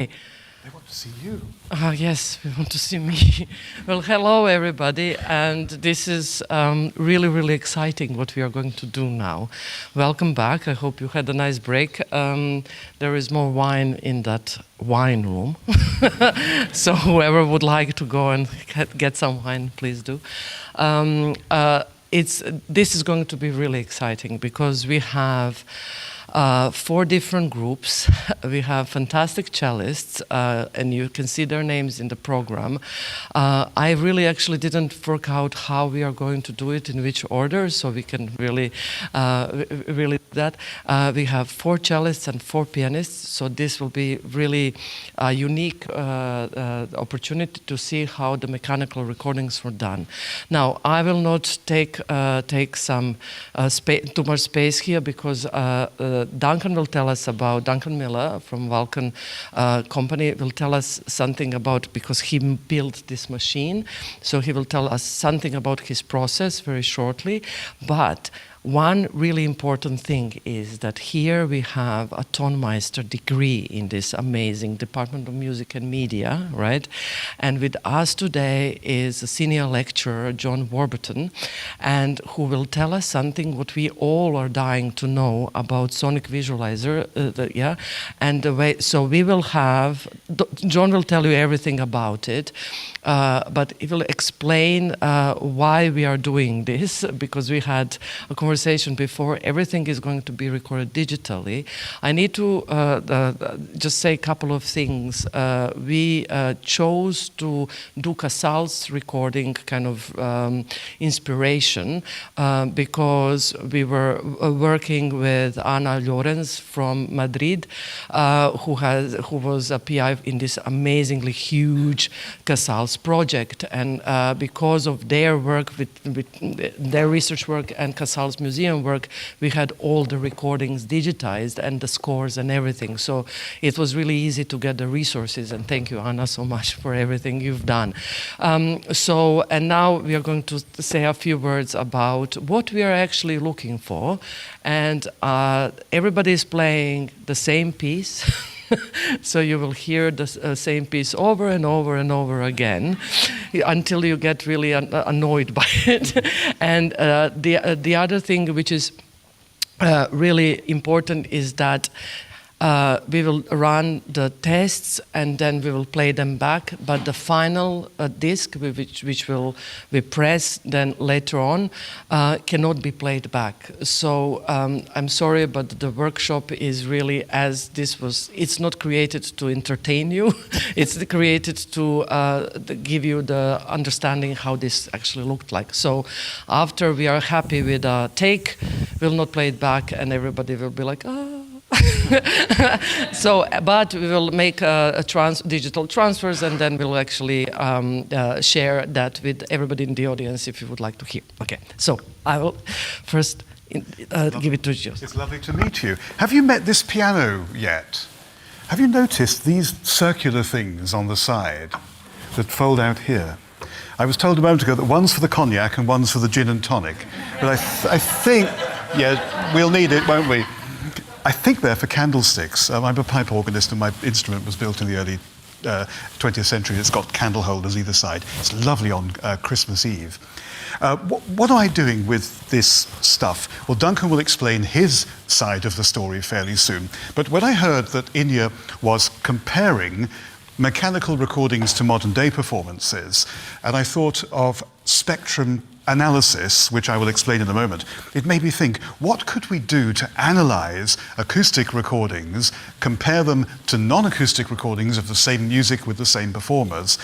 They want to see you. Yes, we want to see me. Well, hello everybody, and this is really, really exciting what we are going to do now. Welcome back. I hope you had a nice break. There is more wine in that wine room. So whoever would like to go and get some wine, please do. This is going to be really exciting because we have 4 different groups. We have fantastic cellists, and you can see their names in the program. I really actually didn't work out how we are going to do it, in which order, so we can really do that. We have 4 cellists and 4 pianists, so this will be really a unique opportunity to see how the mechanical recordings were done. Now, I will not take some too much space here because Duncan will tell us about, Duncan Miller from Vulcan company will tell us something about, because he built this machine, so he will tell us something about his process very shortly. But one really important thing is that here we have a Tonmeister degree in this amazing Department of Music and Media, right? And with us today is a senior lecturer, John Warburton, and who will tell us something what we all are dying to know about sonic visualizer, and the way. So we will have, John will tell you everything about it, but he will explain why we are doing this, because we had a conversation before. Everything is going to be recorded digitally. I need to just say a couple of things. We chose to do Casals recording kind of inspiration because we were working with Ana Llorens from Madrid, who was a PI in this amazingly huge Casals project, and because of their work with their research work and Casals museum work, we had all the recordings digitized and the scores and everything. So it was really easy to get the resources, and thank you, Anna, so much for everything you've done. And now we are going to say a few words about what we are actually looking for, and everybody is playing the same piece. So you will hear the same piece over and over and over again until you get really annoyed by it. And the other thing which is really important is that we will run the tests and then we will play them back, but the final disc which will be pressed then later on cannot be played back. So I'm sorry, but the workshop is really, as this was, it's not created to entertain you, it's created to give you the understanding how this actually looked like. So after we are happy with a take, we'll not play it back and everybody will be like, ah. So, but we will make digital transfers, and then we'll actually share that with everybody in the audience if you would like to hear. Okay, so I will first give it to you. It's lovely to meet you. Have you met this piano yet? Have you noticed these circular things on the side that fold out here? I was told a moment ago that one's for the cognac and one's for the gin and tonic. But I think, yeah, we'll need it, won't we? I think they're for candlesticks. I'm a pipe organist and my instrument was built in the early 20th century. It's got candle holders either side. It's lovely on Christmas Eve. What am I doing with this stuff? Well, Duncan will explain his side of the story fairly soon. But when I heard that Inja was comparing mechanical recordings to modern day performances, and I thought of spectrum analysis, which I will explain in a moment, it made me think, what could we do to analyze acoustic recordings, compare them to non-acoustic recordings of the same music with the same performers,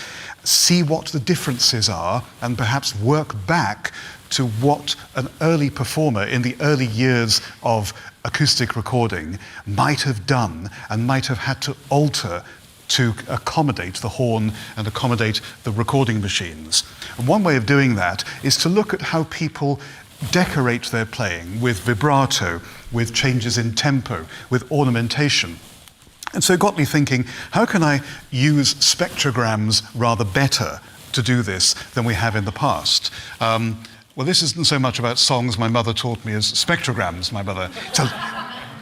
see what the differences are, and perhaps work back to what an early performer in the early years of acoustic recording might have done and might have had to alter to accommodate the horn and accommodate the recording machines. And one way of doing that is to look at how people decorate their playing with vibrato, with changes in tempo, with ornamentation. And so it got me thinking, how can I use spectrograms rather better to do this than we have in the past? Well, this isn't so much about songs my mother taught me as spectrograms, my mother.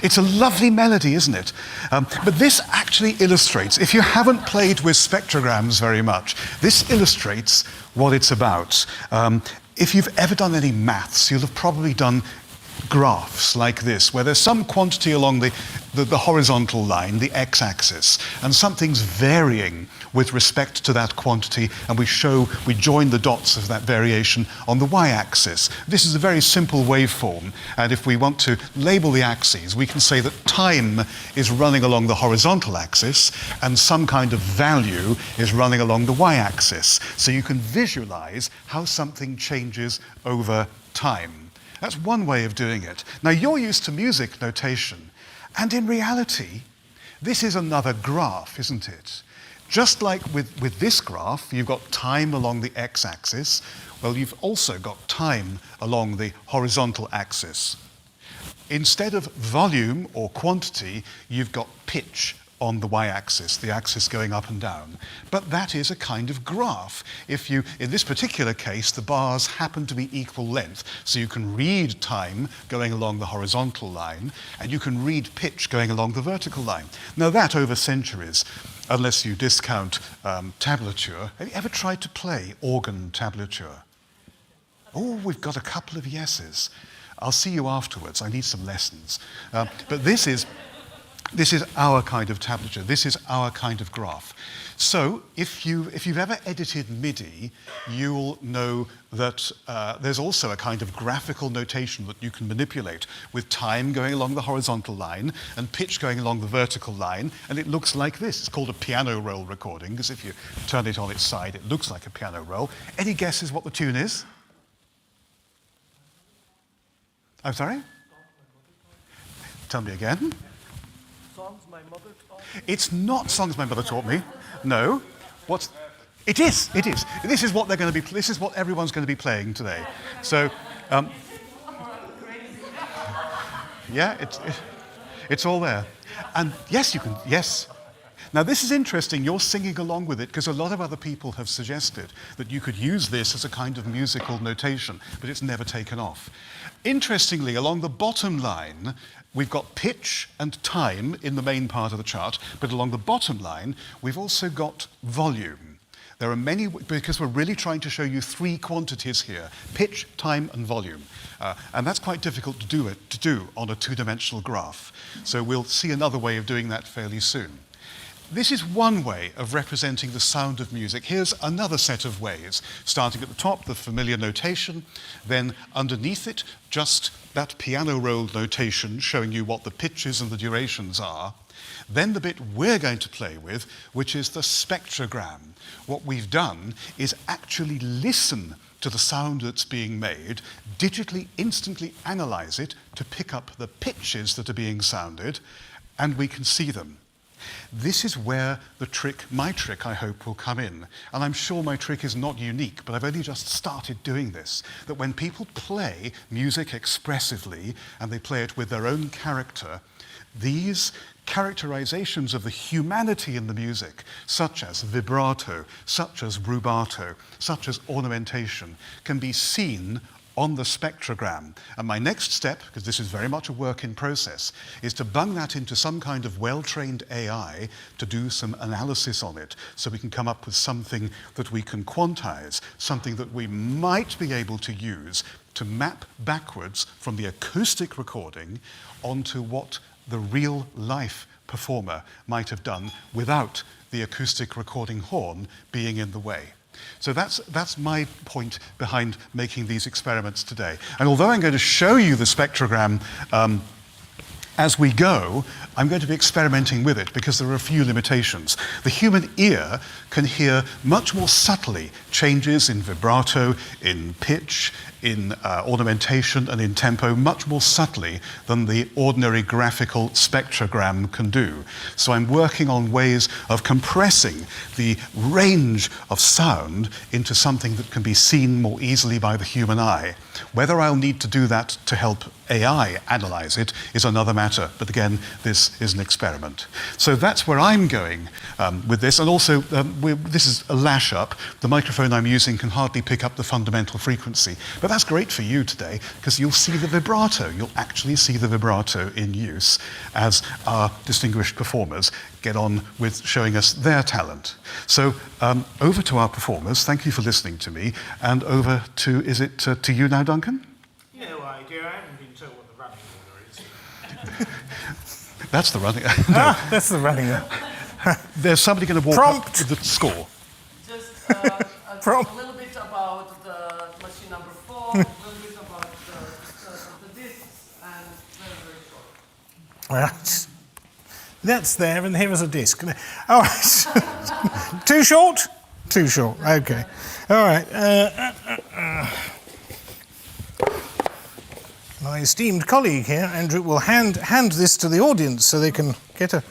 It's a lovely melody, isn't it? But this actually illustrates, if you haven't played with spectrograms very much, this illustrates what it's about. If you've ever done any maths, you'll have probably done graphs like this, where there's some quantity along the horizontal line, the x-axis, and something's varying with respect to that quantity, and we join the dots of that variation on the y-axis. This is a very simple waveform, and if we want to label the axes, we can say that time is running along the horizontal axis, and some kind of value is running along the y-axis. So you can visualize how something changes over time. That's one way of doing it. Now, you're used to music notation, and in reality, this is another graph, isn't it? Just like with this graph, you've got time along the x-axis. Well, you've also got time along the horizontal axis. Instead of volume or quantity, you've got pitch on the y-axis, the axis going up and down. But that is a kind of graph. In this particular case, the bars happen to be equal length, so you can read time going along the horizontal line, and you can read pitch going along the vertical line. Now that, over centuries, unless you discount tablature, have you ever tried to play organ tablature? Oh, we've got a couple of yeses. I'll see you afterwards. I need some lessons. But this is our kind of tablature. This is our kind of graph. So if you've ever edited MIDI, you'll know that there's also a kind of graphical notation that you can manipulate, with time going along the horizontal line and pitch going along the vertical line, and it looks like this. It's called a piano roll recording, because if you turn it on its side, it looks like a piano roll. Any guesses what the tune is? I'm sorry? Tell me again. Songs my mother taught me. It's not songs my mother taught me. No. It is. This is what they're going to be. This is what everyone's going to be playing today. So, yeah, it's all there. And yes, you can. Yes. Now this is interesting. You're singing along with it because a lot of other people have suggested that you could use this as a kind of musical notation, but it's never taken off. Interestingly, along the bottom line, we've got pitch and time in the main part of the chart, but along the bottom line, we've also got volume. There are many, because we're really trying to show you three quantities here: pitch, time, and volume. And that's quite difficult to do on a two-dimensional graph. So we'll see another way of doing that fairly soon. This is one way of representing the sound of music. Here's another set of ways. Starting at the top, the familiar notation, then underneath it, just that piano roll notation showing you what the pitches and the durations are. Then the bit we're going to play with, which is the spectrogram. What we've done is actually listen to the sound that's being made, digitally, instantly analyze it to pick up the pitches that are being sounded, and we can see them. This is where the trick, my trick, I hope, will come in. And I'm sure my trick is not unique, but I've only just started doing this. That when people play music expressively, and they play it with their own character, these characterizations of the humanity in the music, such as vibrato, such as rubato, such as ornamentation, can be seen on the spectrogram. And my next step, because this is very much a work in process, is to bung that into some kind of well-trained AI to do some analysis on it, so we can come up with something that we can quantize, something that we might be able to use to map backwards from the acoustic recording onto what the real life performer might have done without the acoustic recording horn being in the way. So that's my point behind making these experiments today. And although I'm going to show you the spectrogram as we go, I'm going to be experimenting with it because there are a few limitations. The human ear can hear much more subtly changes in vibrato, in pitch, in ornamentation and in tempo, much more subtly than the ordinary graphical spectrogram can do. So I'm working on ways of compressing the range of sound into something that can be seen more easily by the human eye. Whether I'll need to do that to help AI analyze it is another matter, but again, this is an experiment. So that's where I'm going with this, and also this is a lash up. The microphone I'm using can hardly pick up the fundamental frequency, but that's great for you today, because you'll see the vibrato. You'll actually see the vibrato in use as our distinguished performers get on with showing us their talent. So over to our performers. Thank you for listening to me. And over to, is it to you now, Duncan? No idea. I haven't been told what the running order is. That's the running. No. That's the running order. There's somebody going to walk Prompt. up with the score. Just a little bit about the machine number 4, a little bit about the discs, and very, very short. Right. That's there, and here is a disc. All right. Too short? Too short. Okay. All right. My esteemed colleague here, Andrew, will hand this to the audience so they can get a...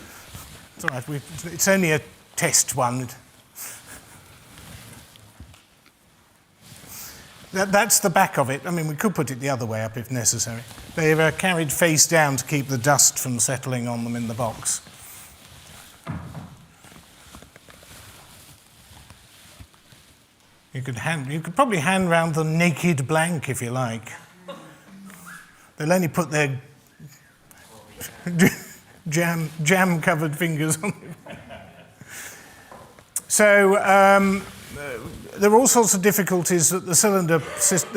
It's all right. It's only a test one. That's the back of it. I mean, we could put it the other way up if necessary. They're carried face down to keep the dust from settling on them in the box. You could probably hand round the naked blank if you like. They'll only put their jam-covered fingers on it. So there are all sorts of difficulties that the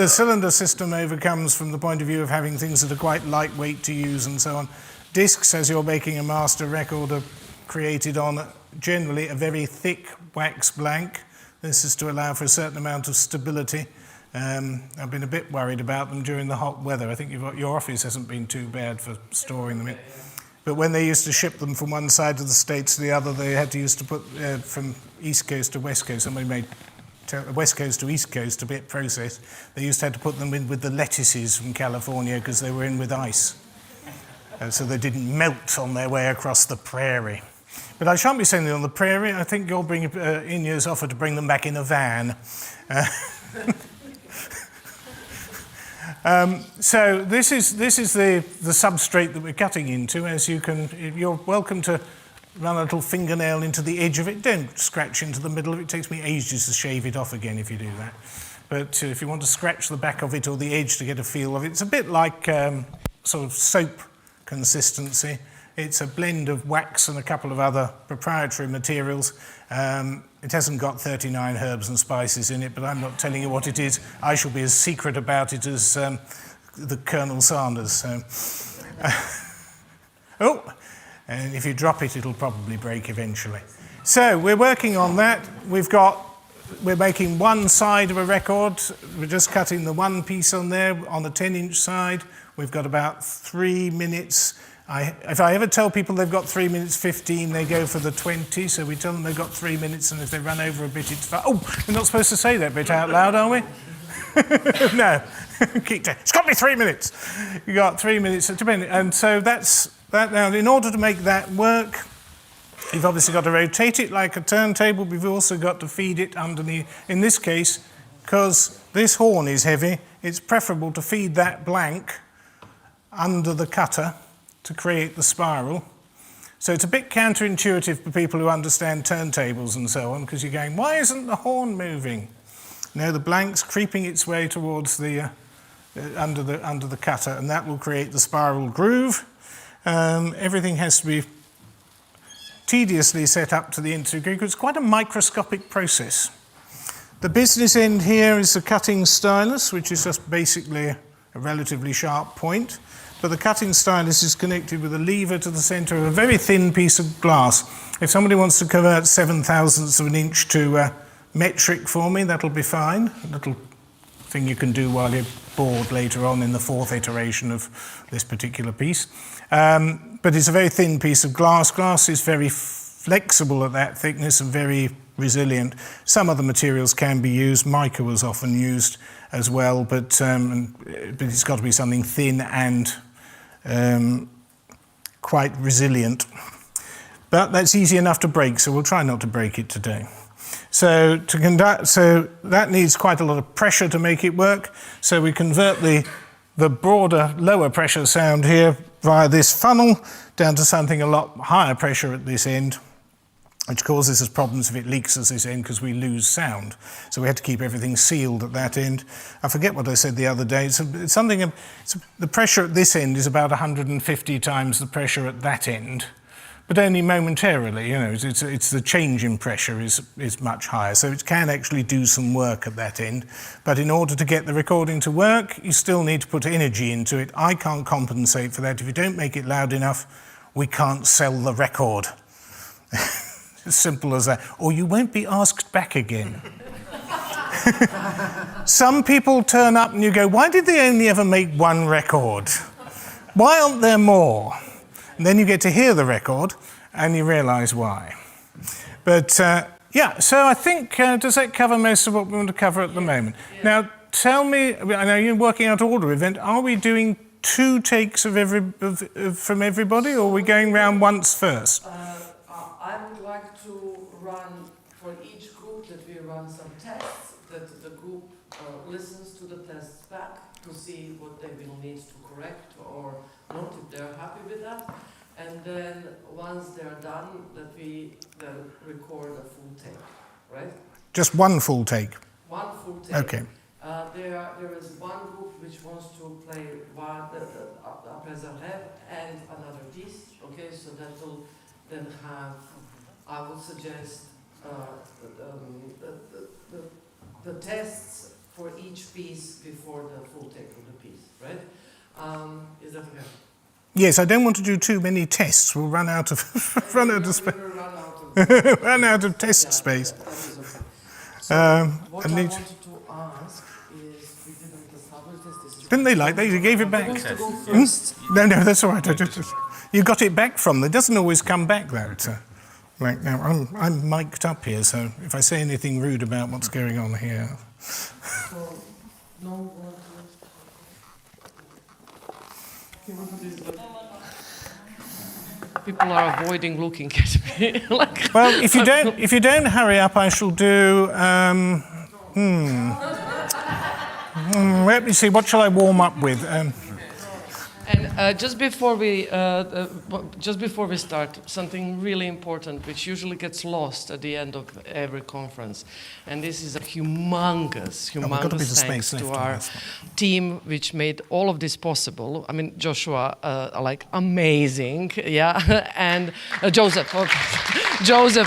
cylinder system overcomes from the point of view of having things that are quite lightweight to use and so on. Discs, as you're making a master record, are created on generally a very thick wax blank. This is to allow for a certain amount of stability. I've been a bit worried about them during the hot weather. I think your office hasn't been too bad for storing them in. But when they used to ship them from one side of the States to the other, they had to use to put from East Coast to West Coast. Somebody made West Coast to East Coast a bit processed. They used to have to put them in with the lettuces from California because they were in with ice. So they didn't melt on their way across the prairie. But I shan't be sending them on the prairie. I think you'll bring Inja's offer to bring them back in a van. So this is the substrate that we're cutting into. As you're welcome to run a little fingernail into the edge of it. Don't scratch into the middle of it. It takes me ages to shave it off again if you do that. But if you want to scratch the back of it or the edge to get a feel of it, it's a bit like sort of soap consistency. It's a blend of wax and a couple of other proprietary materials. It hasn't got 39 herbs and spices in it, but I'm not telling you what it is. I shall be as secret about it as the Colonel Sanders. So. Oh, and if you drop it, it'll probably break eventually. So we're working on that. We're making one side of a record. We're just cutting the one piece on there on the 10-inch side. We've got about 3 minutes. If I ever tell people they've got 3 minutes 15, they go for the 20. So we tell them they've got 3 minutes, and if they run over a bit, it's fine. Oh, we're not supposed to say that bit out loud, are we? No. Keep down. It's got to be 3 minutes. You got 3 minutes. And so that's that. Now, in order to make that work, you've obviously got to rotate it like a turntable. But we've also got to feed it underneath. In this case, because this horn is heavy, it's preferable to feed that blank under the cutter to create the spiral. So it's a bit counterintuitive for people who understand turntables and so on, because you're going, why isn't the horn moving? No, the blank's creeping its way towards the under the cutter, and that will create the spiral groove. Everything has to be tediously set up to the nth degree, because it's quite a microscopic process. The business end here is the cutting stylus, which is just basically a relatively sharp point. But the cutting stylus is connected with a lever to the center of a very thin piece of glass. If somebody wants to convert 7/1000ths of an inch to metric for me, that'll be fine. A little thing you can do while you're bored later on in the 4th iteration of this particular piece. But it's a very thin piece of glass. Glass is very flexible at that thickness and very resilient. Some other materials can be used. Mica was often used as well, but it's got to be something thin and quite resilient. But that's easy enough to break, so we'll try not to break it today. So that needs quite a lot of pressure to make it work. So we convert the broader, lower pressure sound here via this funnel down to something a lot higher pressure at this end. which causes us problems if it leaks at this end because we lose sound. So we had to keep everything sealed at that end. I forget what I said the other day. The pressure at this end is about 150 times the pressure at that end, but only momentarily. You know, it's the change in pressure is much higher. So it can actually do some work at that end. But in order to get the recording to work, you still need to put energy into it. I can't compensate for that. If you don't make it loud enough, we can't sell the record. As simple as that. Or you won't be asked back again. Some people turn up and you go, why did they only ever make one record? Why aren't there more? And then you get to hear the record and you realise why. But yeah, so I think, does that cover most of what we want to cover at the moment? Yeah. Now, tell me, I know you're working out order event, are we doing 2 takes of from everybody, or are we going round once first? I would like to run, for each group that we run some tests, that the group listens to the tests back to see what they will need to correct or not, if they're happy with that. And then once they're done, that we then record a full take, right? Just one full take? One full take. Okay. There is one group which wants to play and another piece, okay, so that will then have, I would suggest the tests for each piece before the full take of the piece, right? Is that okay? Yes, I don't want to do too many tests. We'll run out of space. Run out of test space. That is okay. So what I wanted to ask is, we didn't establish this. Didn't they like that? You gave it back. No, that's all right. You got it back from them. It doesn't always come back that. Like now, I'm mic'd up here, so if I say anything rude about what's going on here. So, no. People are avoiding looking at me. Like, well, if you don't hurry up, I shall do. Let me see. What shall I warm up with? And just before we start, something really important, which usually gets lost at the end of every conference, and this is a humongous thanks to our team, which made all of this possible. I mean, Joshua, like amazing, yeah, and Joseph,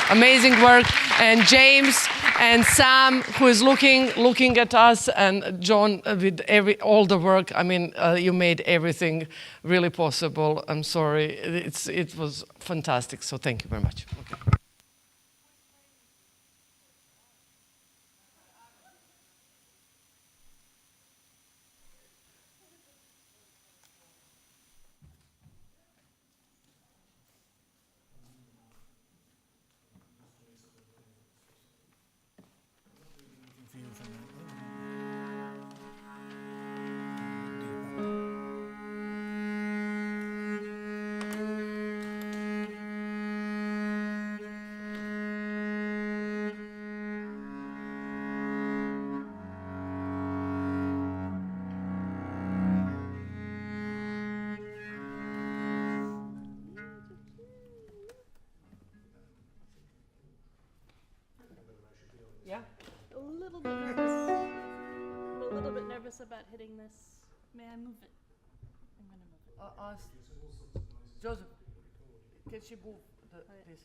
amazing work, and James and Sam, who is looking at us, and John with all the work. I mean, you made everything really possible. I'm sorry, it was fantastic. So thank you very much. Okay. Yeah. A little bit nervous about hitting this. May I move it? I'm going to move it. Joseph, can she move this?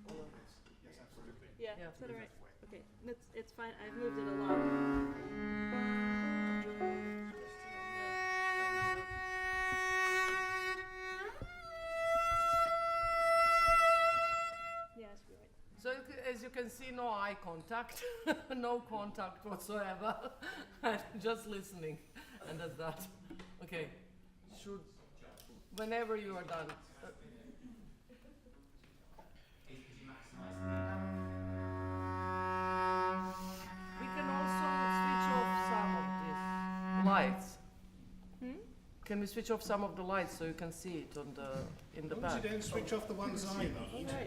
Yes, absolutely. Yeah, is that all right? Okay, it's fine. I've moved it a lot. So as you can see, no eye contact, no contact whatsoever, and just listening, and that's that. Okay, whenever you are done. We can also switch off some of these lights. Can we switch off some of the lights so you can see it in the back? You don't switch off the ones I need.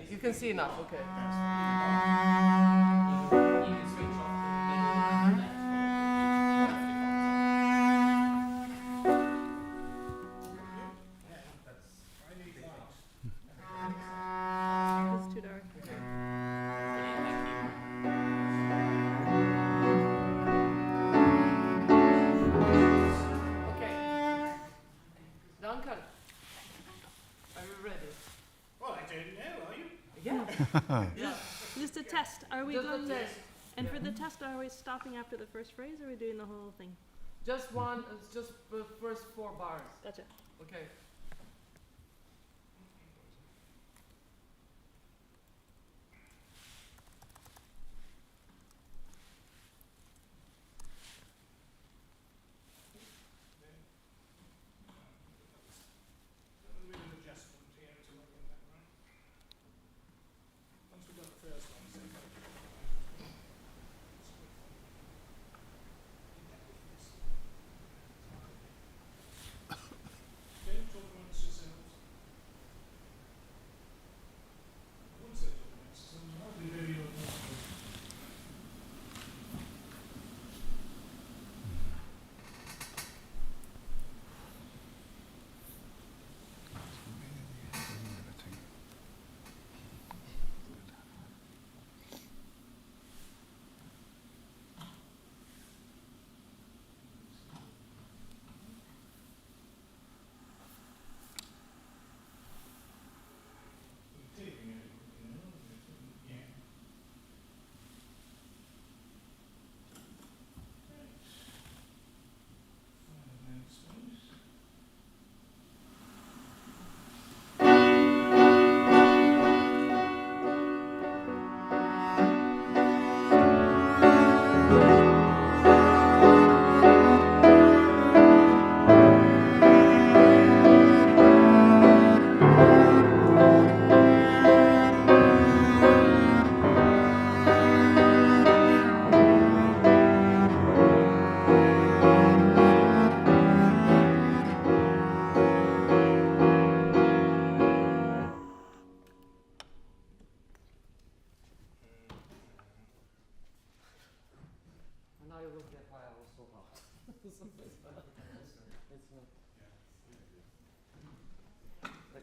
You can see enough, okay. It's too dark. Just a test. Are we going to? And for the test, are we stopping after the first phrase, or are we doing the whole thing? Just one, it's just the first 4 bars. Gotcha. Okay.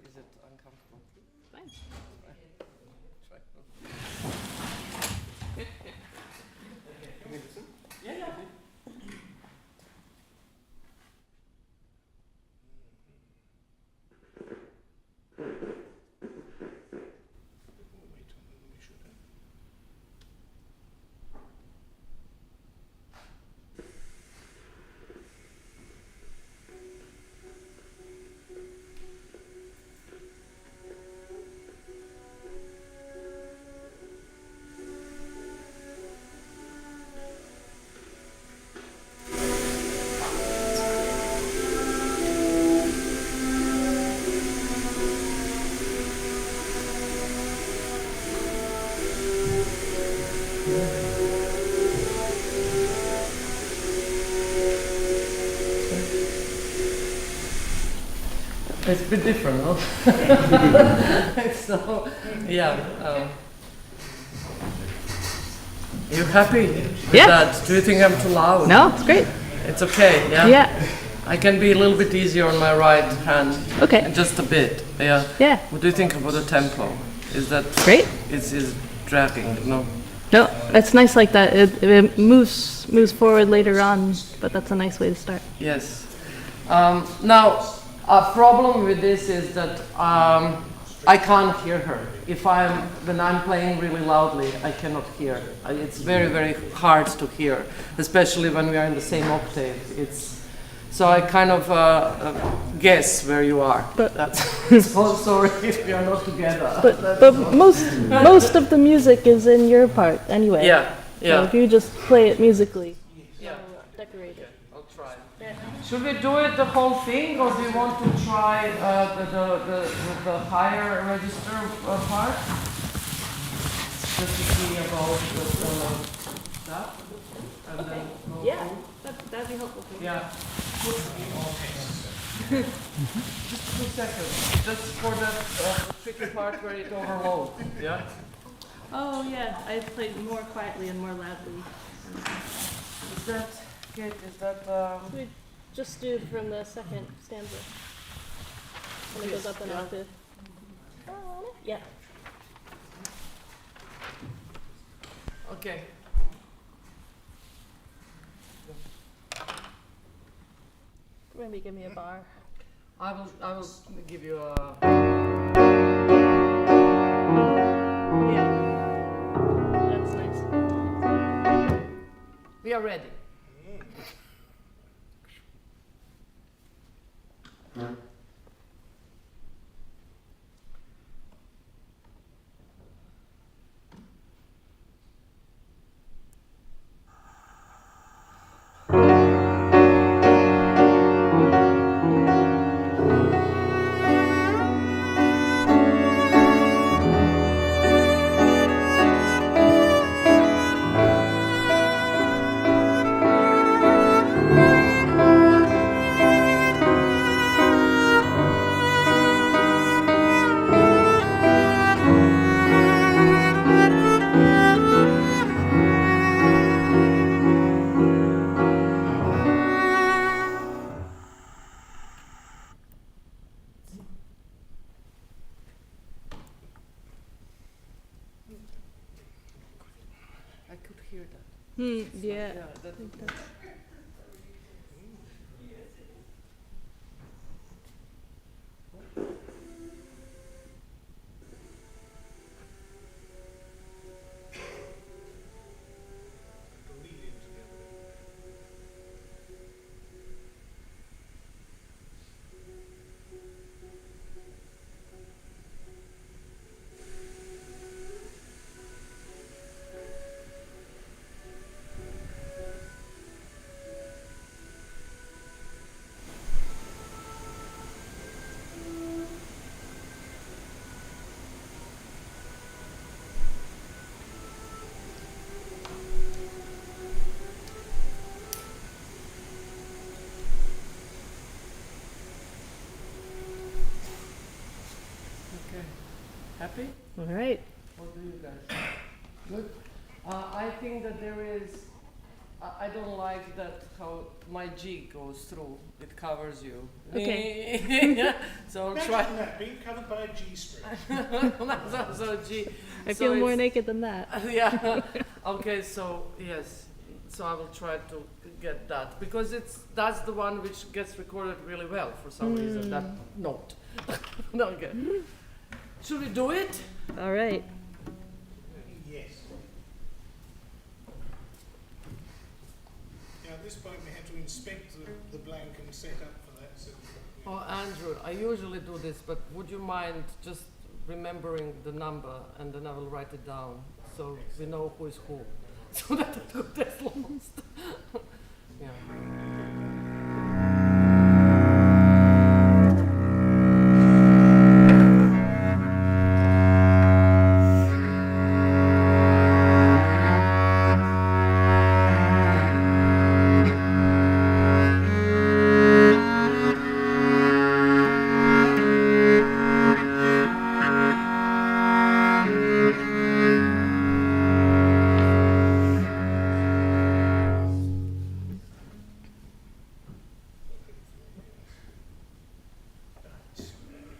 Is it uncomfortable? Fine. It's a bit different, huh? So, yeah. You happy with that? Do you think I'm too loud? No, it's great. It's okay, yeah? Yeah. I can be a little bit easier on my right hand. Okay. Just a bit, yeah. Yeah. What do you think about the tempo? Is that Great. Is dragging, no? No, it's nice like that. It moves forward later on, but that's a nice way to start. Yes. Now, a problem with this is that I can't hear her. When I'm playing really loudly, I cannot hear. It's very, very hard to hear, especially when we are in the same octave. So I kind of guess where you are. But so sorry if we are not together. but most of the music is in your part anyway. Yeah. So if you just play it musically, Yeah. decorate it. I'll try. Should we do it the whole thing, or do you want to try the higher register part? Just to see about that, and then go Yeah, through. that'd be helpful for you. Yeah. Just 2 seconds, just for the tricky part where it overloads. Yeah. Oh yeah, I played more quietly and more loudly. Is that good? Is that? We just do from the second stanza. And it goes up an octave. Yeah. Okay. Maybe give me a bar. I will give you a. Yeah. we are ready. I could hear that. Yeah. Okay. Happy? All right. What do you guys think? Good? I think that there is, I don't like that how my G goes through. It covers you. Okay. So Imagine try. that being covered by a G string. so G. I so feel more it's- naked than that. Yeah. Okay. So yes. So I will try to get that because that's the one which gets recorded really well for some reason. That note. Okay. Should we do it? All right. Yes. Now, at this point, we have to inspect the blank and set up for that. So, Oh, Andrew, I usually do this, but would you mind just remembering the number and then I will write it down so we know who is who, so that I don't get lost. Yeah.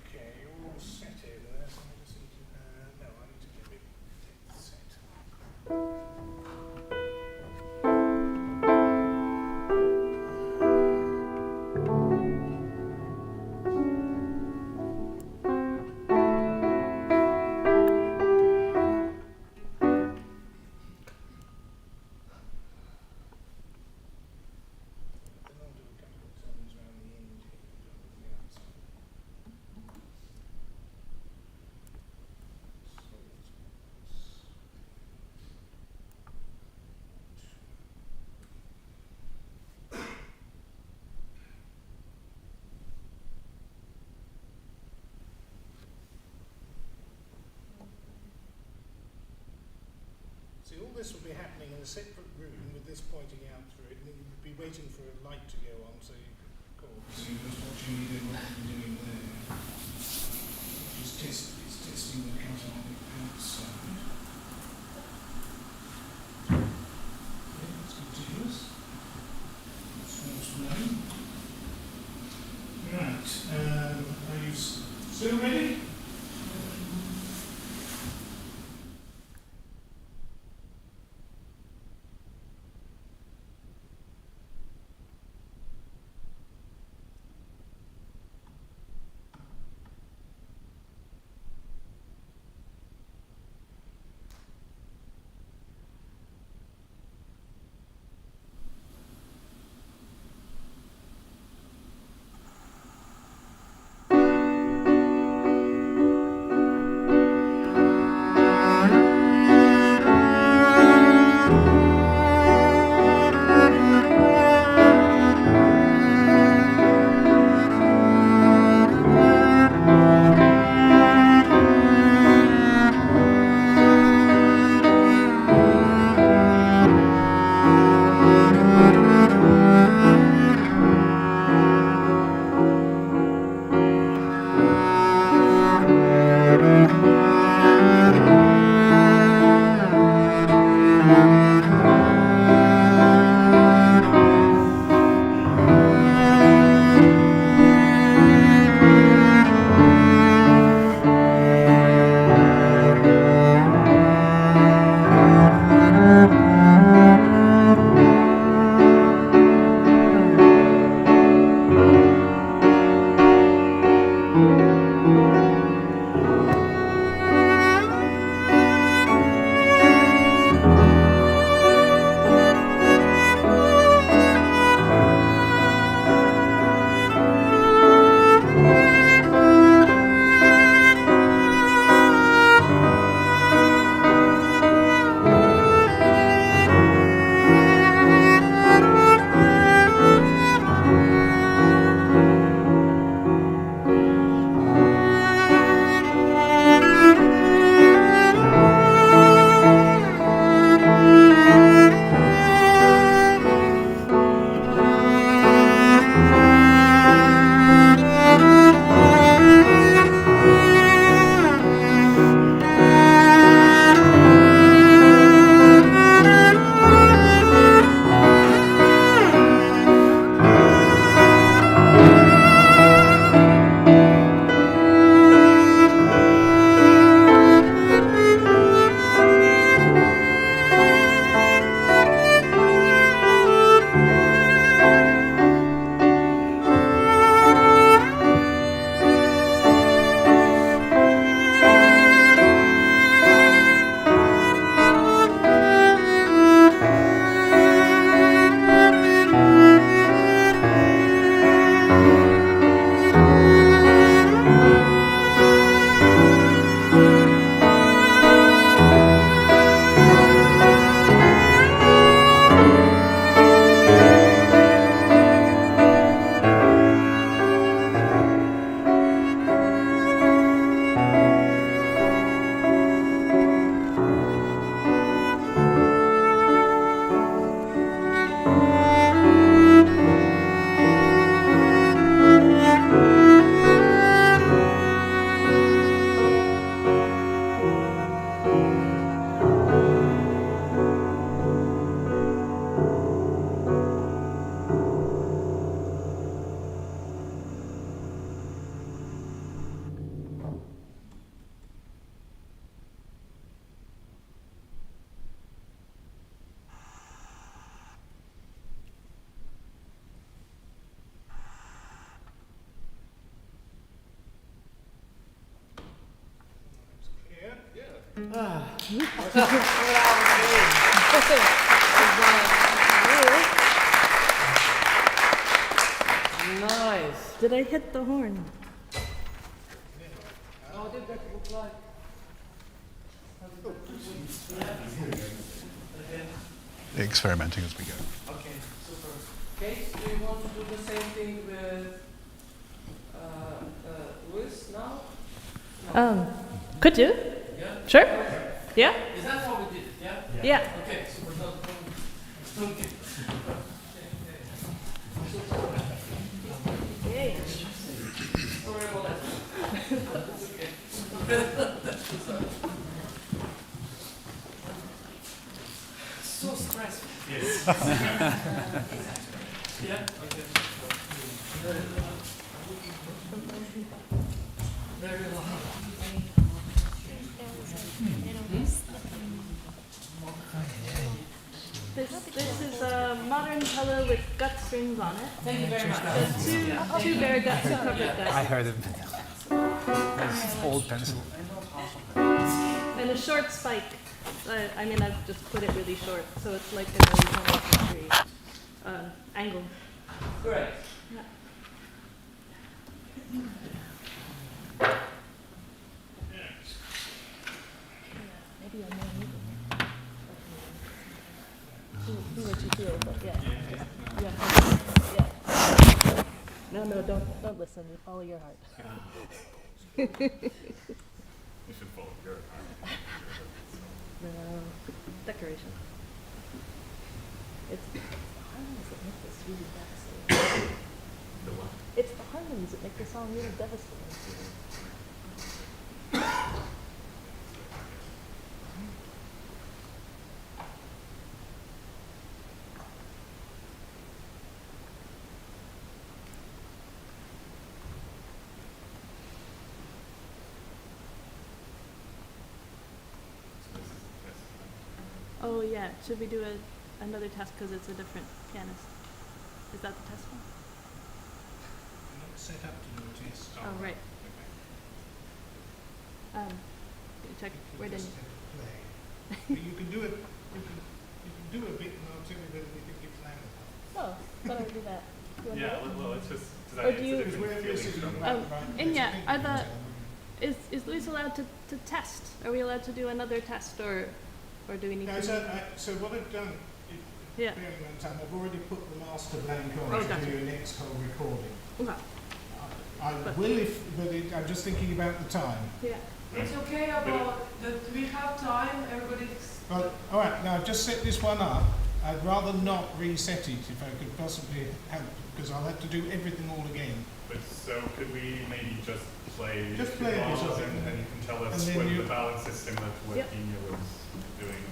okay, you're all set here. There, so I just need to. No, I need to get it set. Then I'll do a couple of turns around the end here, on the outside. See, all this will be happening in a separate room with this pointing out through it, and then you would be waiting for a light to go on so you could record. So you're just watching me doing what I'm doing there. It's testing the cut on the outside. Yeah, that's continuous. That's nice to know. Right, are you still ready? Nice. Did I hit the horn? How did that look like? Experimenting as we go. Okay, super. Kate, do you want to do the same thing with Luis now? Could you? Yeah? Sure. Yeah? Is that how we did it, yeah? Yeah. Okay, super. Duncan. Yay. Sorry about that. So stressful. Yes. Yeah. Okay. Very loud. This is a modern cello with gut strings on it. Thank you very much. Two bare guts and covered guts. I heard it. That's old pencil. And a short spike. I mean, I've just put it really short, so it's like an early 20th century angle. Great. Yeah. Maybe I'm more equal. Do what you feel, but yeah. Yeah. No, don't listen. You follow your heart. You should follow your heart. No, decoration. It's the harmonies that make this really devastating. The what? It's the harmonies that make the song really devastating. Oh yeah, should we do another test because it's a different pianist? Is that the test one? I'm not set up to do a test. Oh right. Can you check where did Just have to play. But you can do it. You can do a bit, and I'll tell you whether you think you're playing or not. Oh, why don't we do that? You wanna Yeah, do it? well, it's just Or do you- it's a different feeling from Inja, is Luis allowed to test? Are we allowed to do another test, or do we need No, to? so what I've done, Yeah. bearing in mind time, I've already put the master blank on Oh, to gotcha. do your next whole recording. Okay. I will I'm just thinking about the time. Yeah. It's okay about that we have time, everybody's. Well, all right, now I've just set this one up. I'd rather not reset it if I could possibly help, because I'll have to do everything all again. But so could we maybe just play Just play a bit of it. and you can tell us And then whether you- the balance is similar to what Yep. Inja was doing.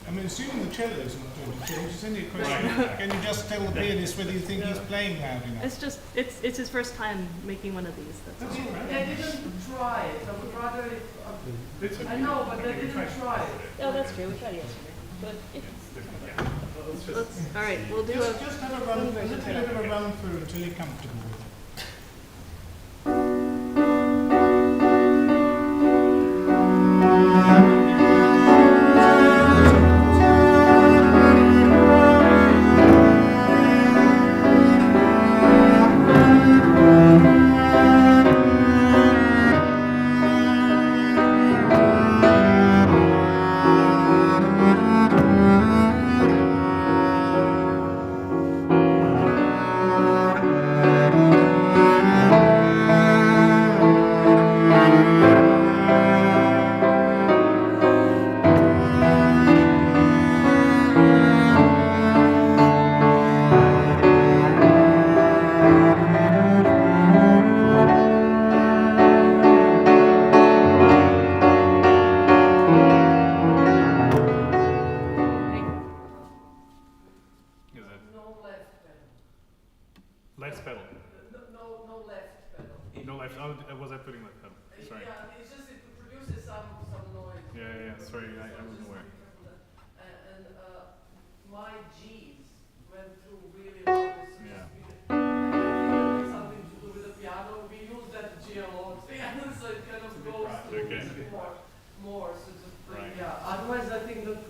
I mean, assuming the cello's not doing the change, it's only a question. Right. Can you just tell the pianist whether you think he's playing loud enough? It's just it's his first time making one of these. That's all. That's all right. They didn't try it. I would rather. It's I know, but they we can didn't try it. Oh, that's true. We tried yesterday, but It's different, yeah. Well, let's just all right. We'll do Just have a run, a little bit of a run through until you're comfortable with it.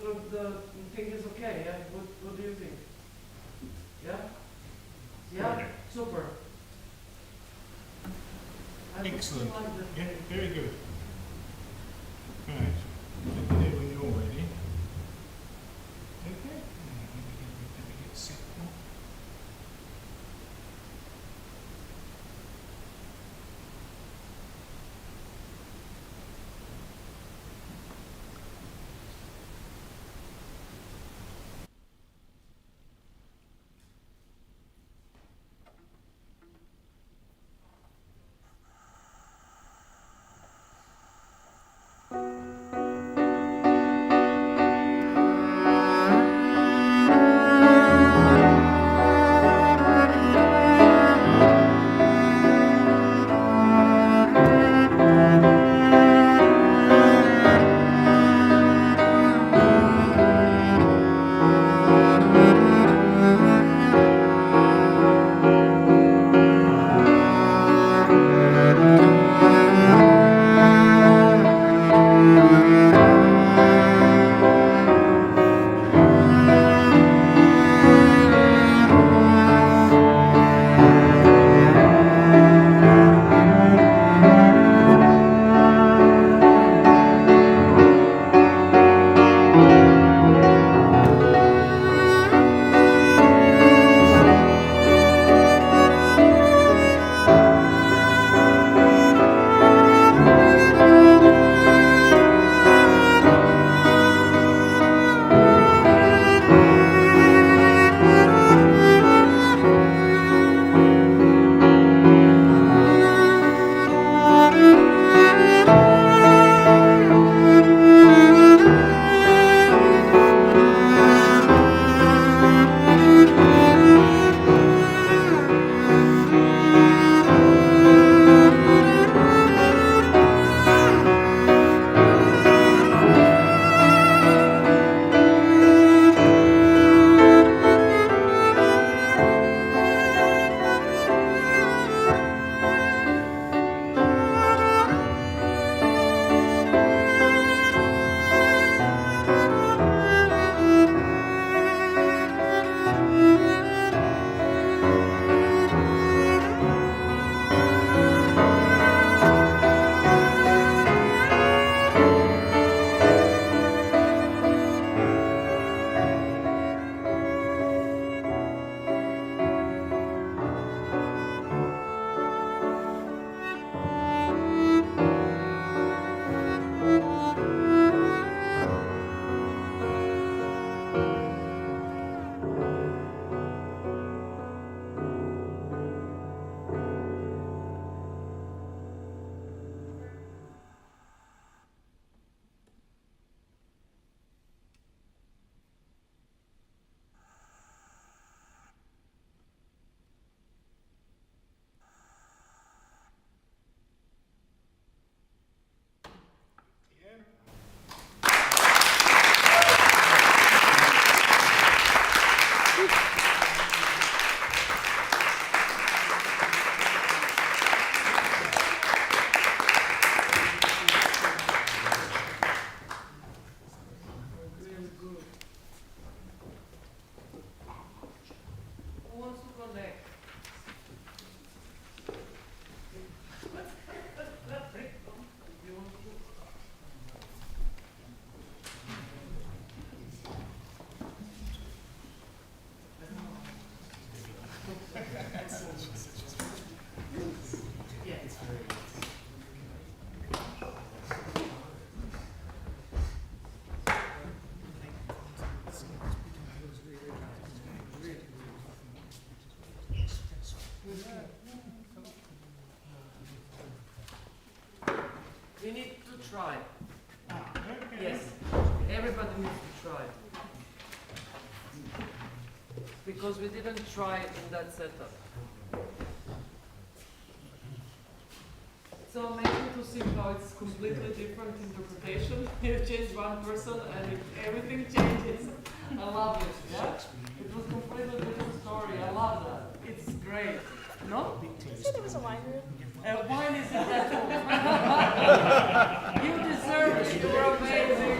the thing is okay, yeah? What do you think? Yeah? Yeah? Super. Excellent. Like that. Yeah, very good. Right. Let me know when you're ready. Okay. Let me get set up. We need to try. Yes, everybody needs to try. Because we didn't try in that setup. It's so amazing to see how it's completely different interpretation. You change one person and everything changes. I love it, yeah? It was completely different story. I love that. It's great. No? Did you say there was a wine room? Wine is in that room. You deserve it. You're amazing.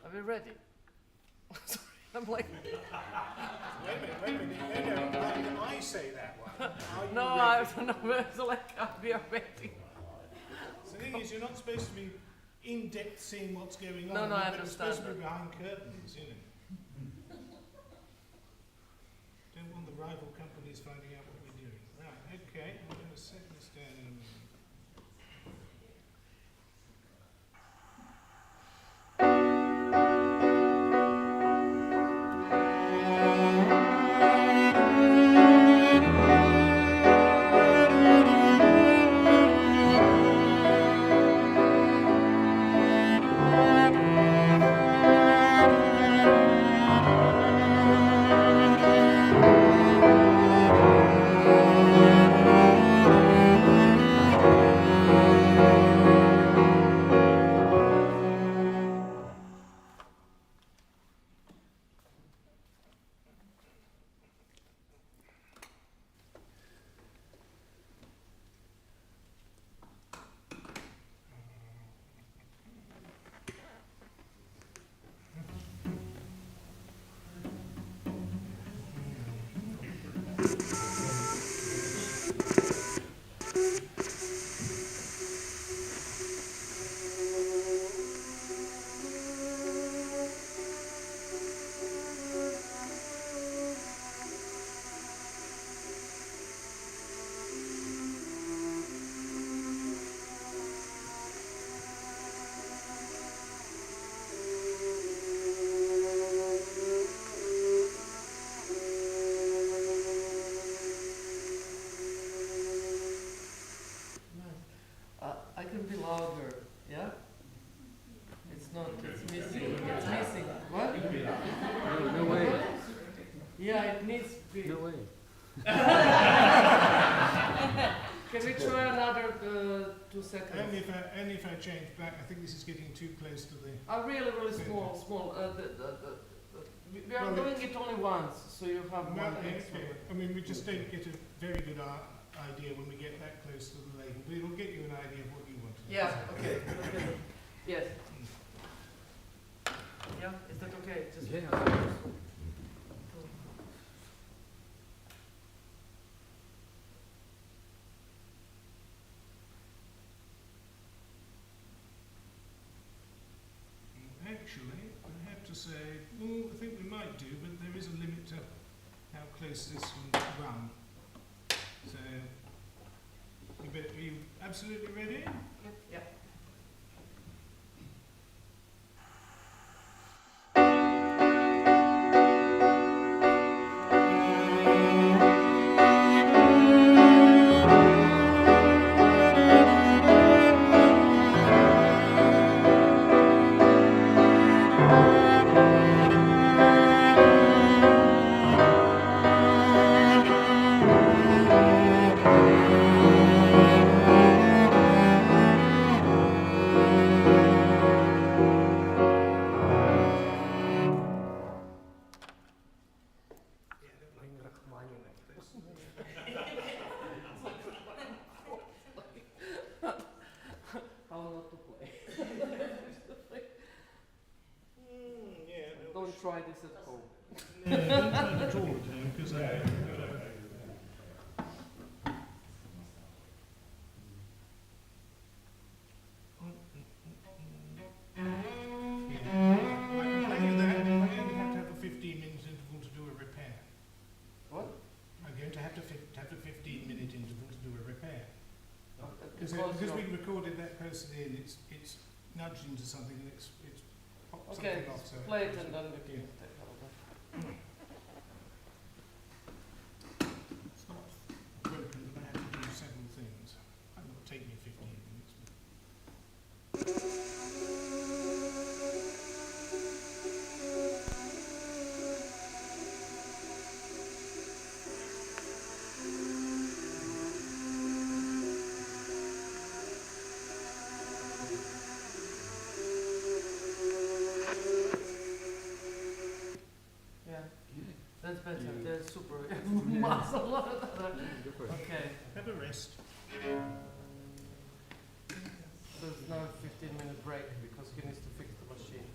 Are we ready? Sorry, I'm like. Wait a minute. No, why did I say that one? No, I don't know. It's like we are waiting. The thing is, you're not supposed to be in depth seeing what's going on. No, I but understand it's supposed to that. be behind curtains, you know. Don't want the rival companies finding out what we're doing. Right, okay, I'm going to set this down in a minute. I can be louder, yeah? It's not, it's missing. It's missing. What? No way. Yeah, it needs to be. No way. Can we try another 2 seconds? Only if I change back. I think this is getting too close to the... Really, really small. We are doing it only once, so you have one extra. Okay. I mean, we just don't get a very good idea when we get that close to the label, but it'll get you an idea of what you want. Yeah, okay. Yes. Yeah, is that okay? Just Yeah. say, well, I think we might do, but there is a limit to how close this can run. So, are you absolutely ready? Yeah. How not to play? Don't try this at home. No, don't try to draw it home, because because we recorded that person in, it's nudged into something and it's popped Okay, something off. So play it and then we can take over. it's not broken, but I have to do several things. It will take me 15 minutes. That's better. That's super muscle. Okay. Have a rest. So it's now a 15-minute break because he needs to fix the machine.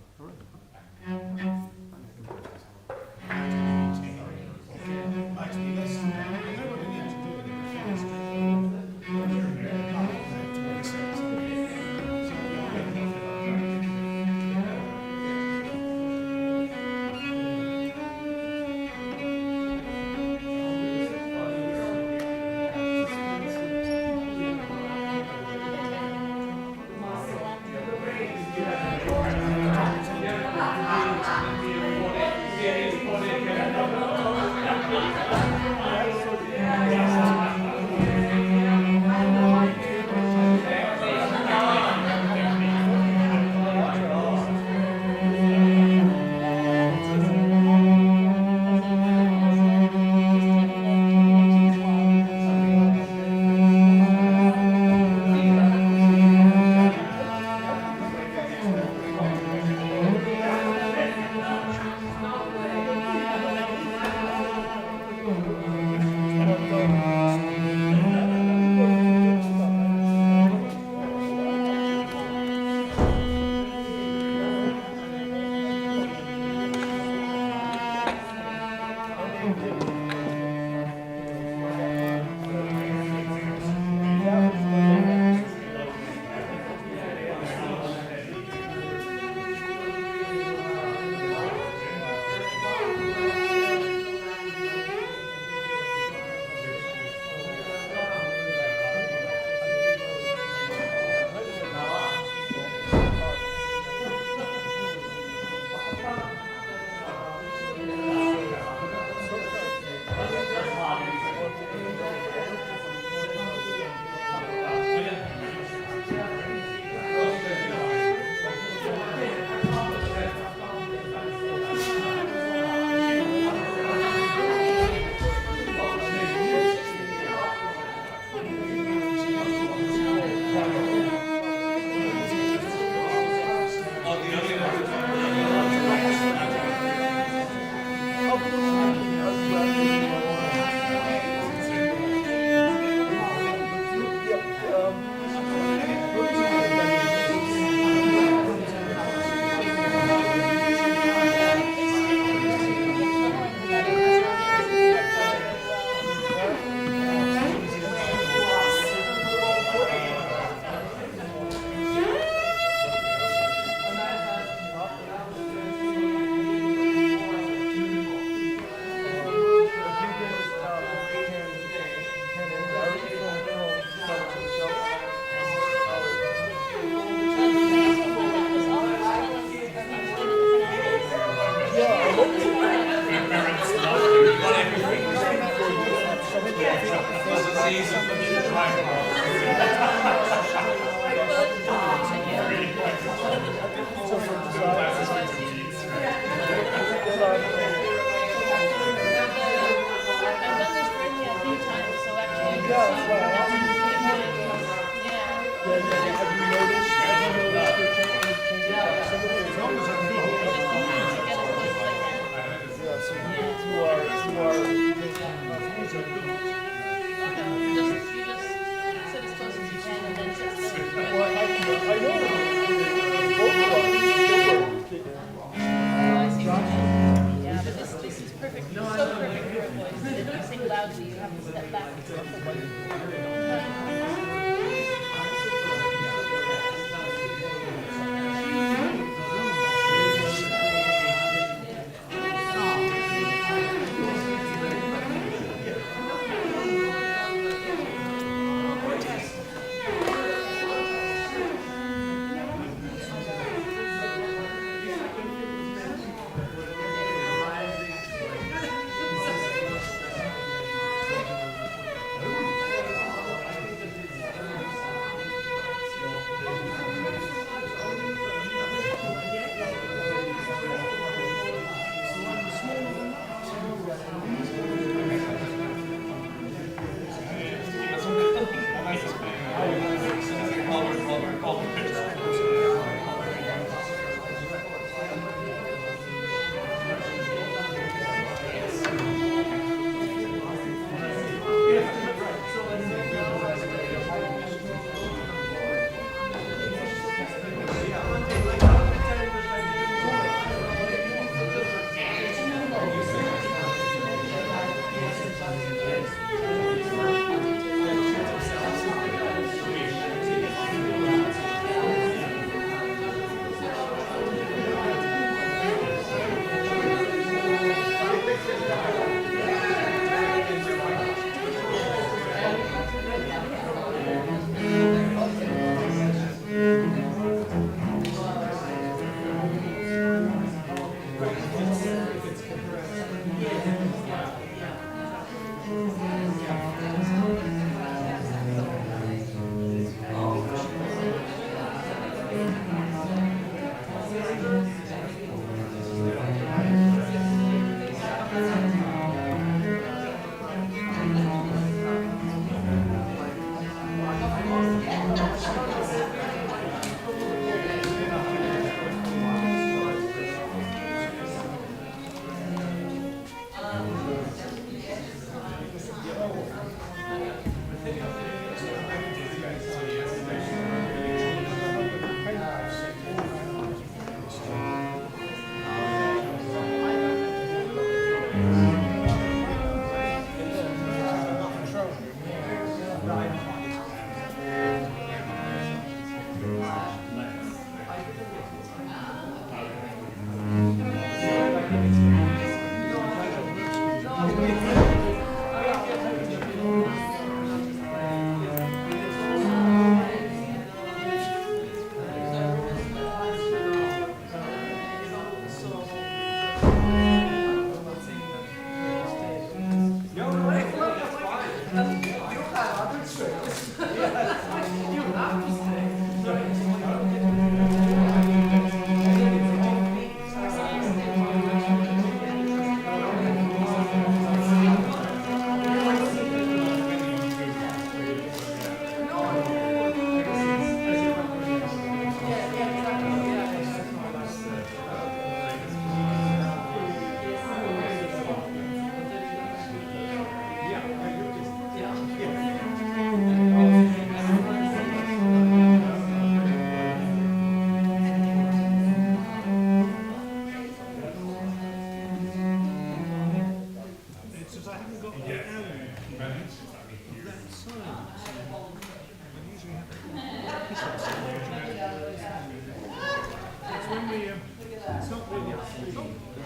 Might be less than that. I know what I need to do with it. Fast.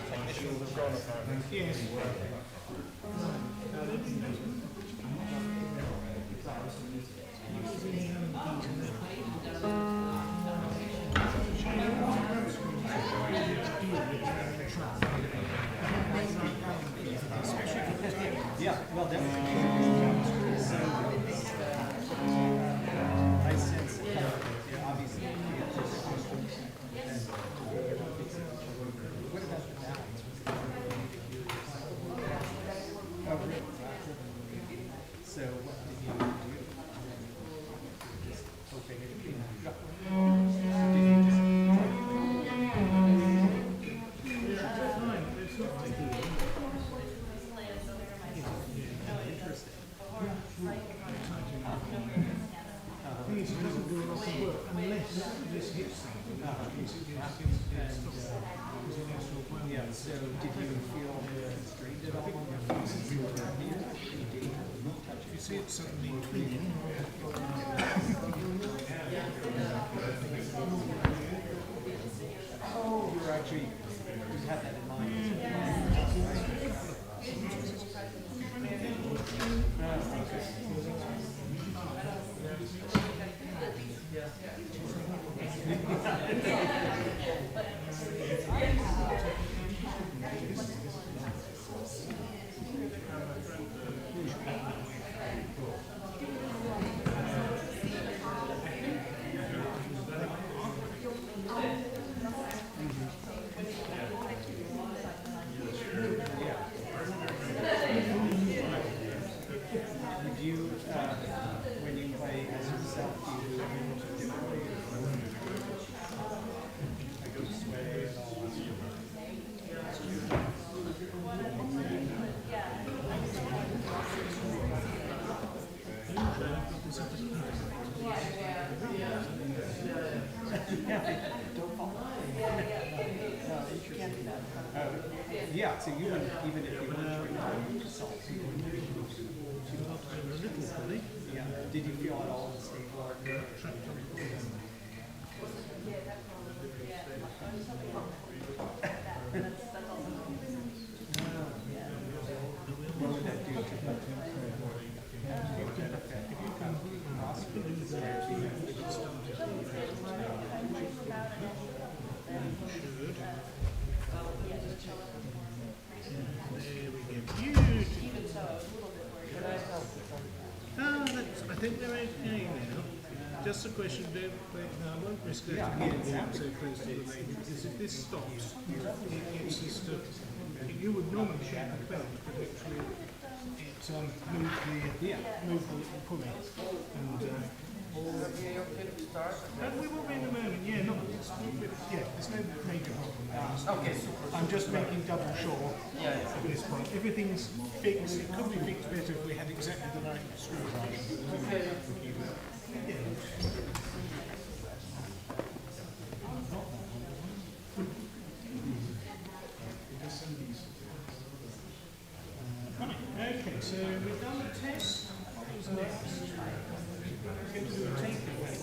technicians have gone apparently. Yes. Yeah, well, definitely. So, I sense, obviously, what about the balance? Oh, really? So, what did you do? Just hoping it would be It doesn't do a lot of work unless this hits something. Yeah, so did you feel constrained at all? You see it suddenly twinging. Oh, you were actually, you had that in mind. When you play as yourself, do you typically go sway and all yeah, so you wouldn't, even if you weren't trained on Casals, you wouldn't be yeah. Did you feel at all unstable? What would that do to the would that affect I think they're okay now. Just a question, I won't risk letting it get so close to the main, because if this stops, it gets this stuff. You would normally share the belt, but actually it moved the pulley. And we will be in a moment, yeah, no, there's no major problem. Okay, I'm just making double sure at this point. Everything's fixed. It could be fixed better if we had exactly the right screwdriver. Right, okay, so we've done the test. What was next? We're going to do a takeaway.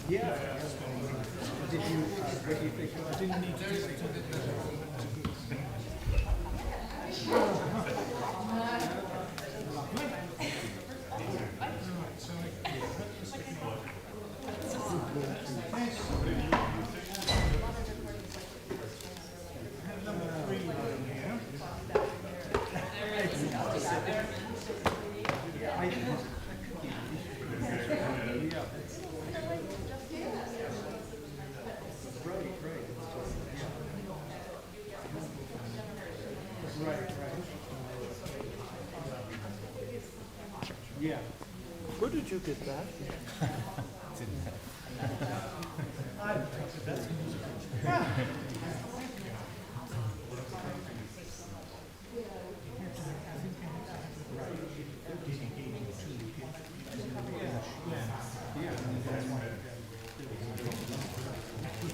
Yeah. Did you, what do you think? I didn't need to do it. Yeah. Where did you get that?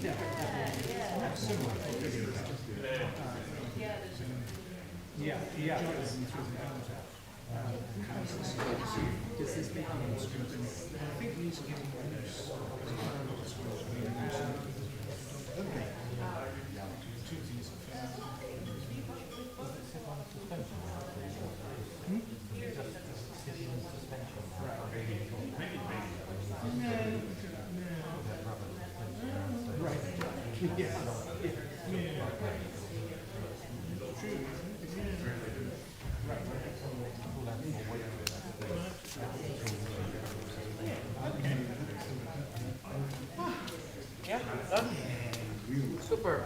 Yeah, yeah. Does this make any difference? I think these are getting loose. Okay. Two things are fair. Yeah, done. Super.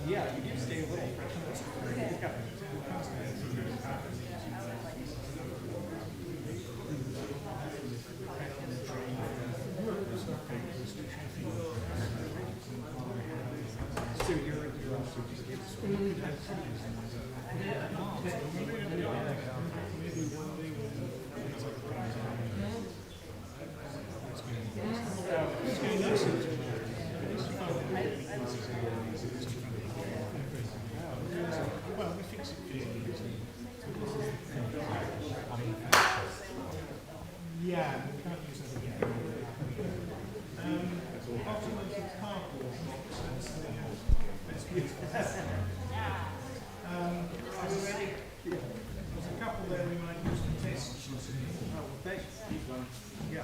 Yeah, you do stay a little fresh. So you're also Well, we fix it for you. Yeah, we can't use that again. Ultimately, cardboard box, that's the best way to are we ready? There's a couple there we might use to test. Oh, well, thanks. Yeah.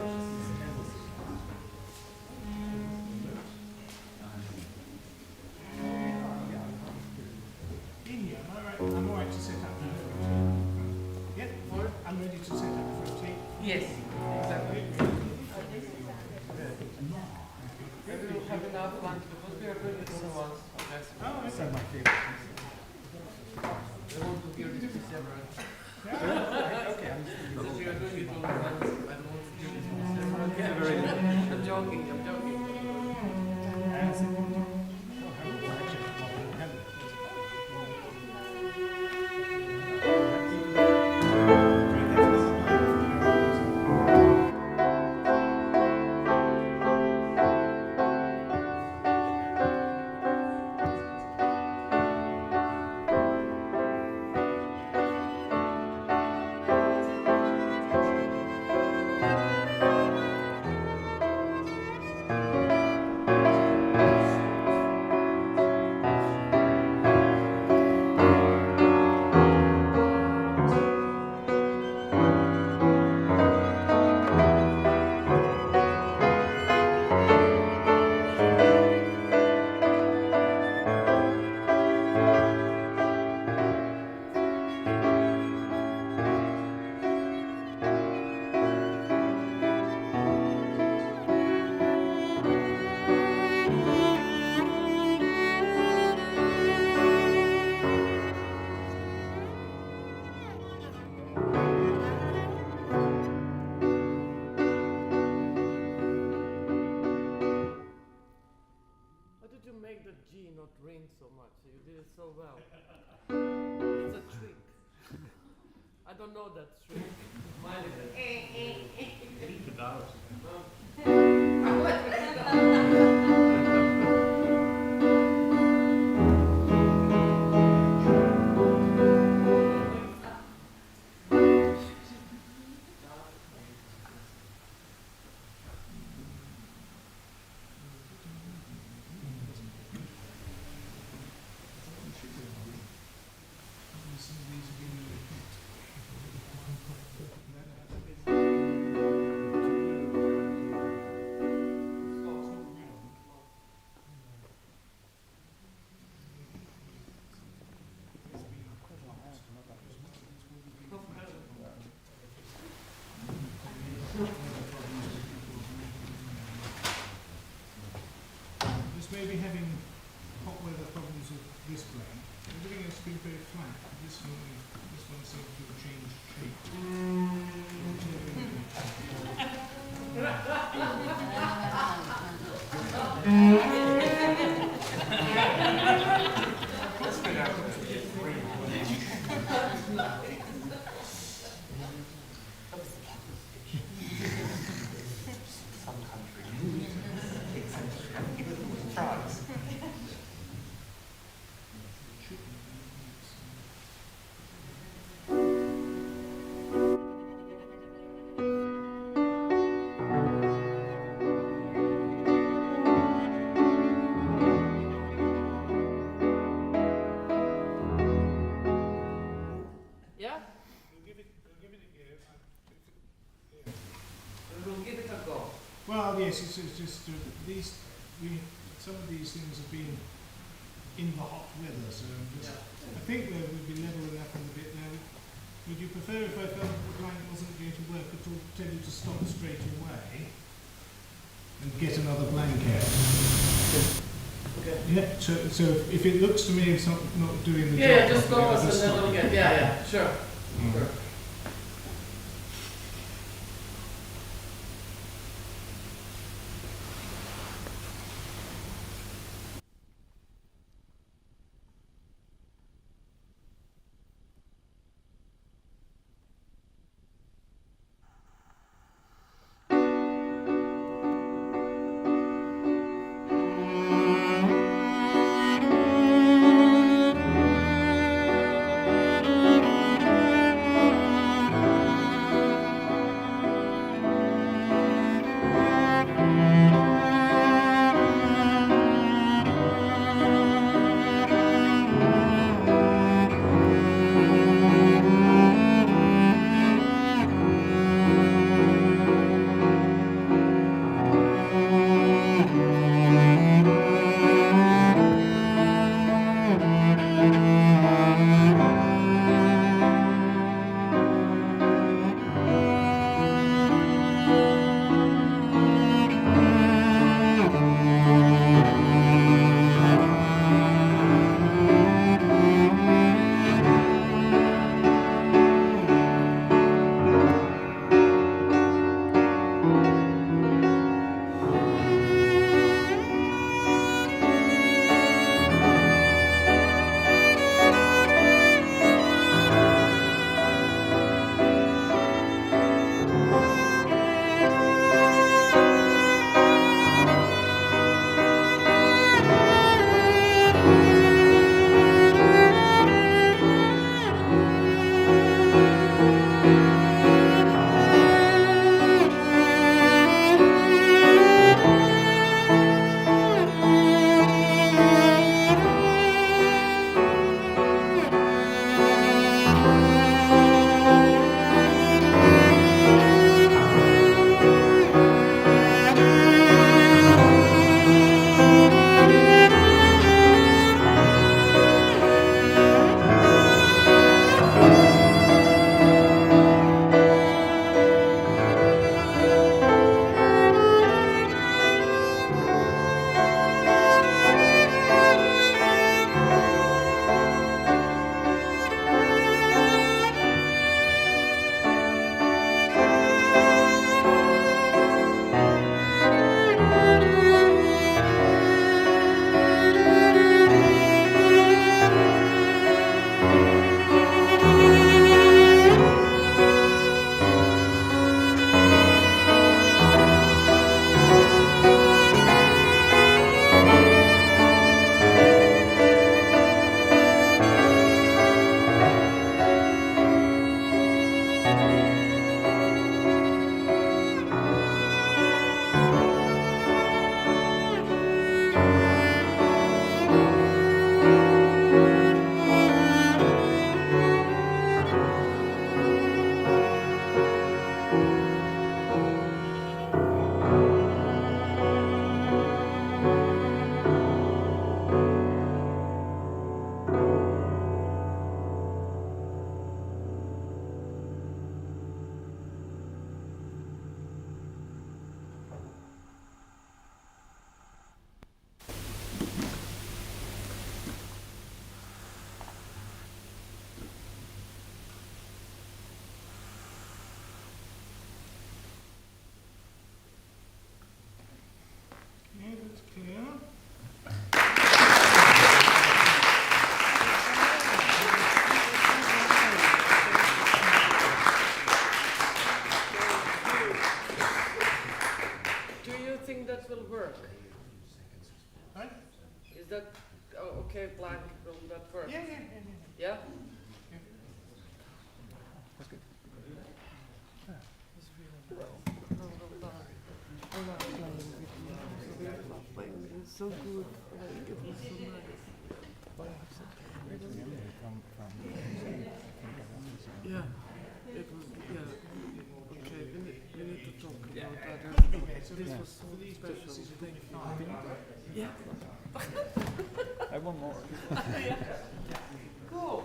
Inja, am I right? I'm all right to set up now. Yeah, I'm ready to set up for a tape. Yes, exactly. Maybe we'll have enough lunch because we are doing it all once. Okay. Oh, so my favorite. I want to hear this piece separate. Okay, I'm just Because we are doing it all once. I don't want to hear this piece separate. I'm joking, I'm joking. Not ring so much. You did it so well. It's a trick. I don't know that trick. Mine is The dollars. Just maybe having hot weather problems with this blade. Everything has been very flat. This one seems to have changed shape. Yeah? We'll give it a go. Well, yes, it's just these. Some of these things have been in the hot weather, so I think we would be level enough on the bit now. Would you prefer if I felt that the blank wasn't going to work at all, tell you to stop straight away and get another blank out? Okay. Yeah. So if it looks to me it's not doing the job. Yeah, just properly, go I'll us just a stop little it. bit. Yeah, sure. Mm. Sure. so good. Like, it was so nice. Yeah, it was, yeah. Okay, we need to talk about that. This was so special. Thank you. Yeah. I want more. Cool.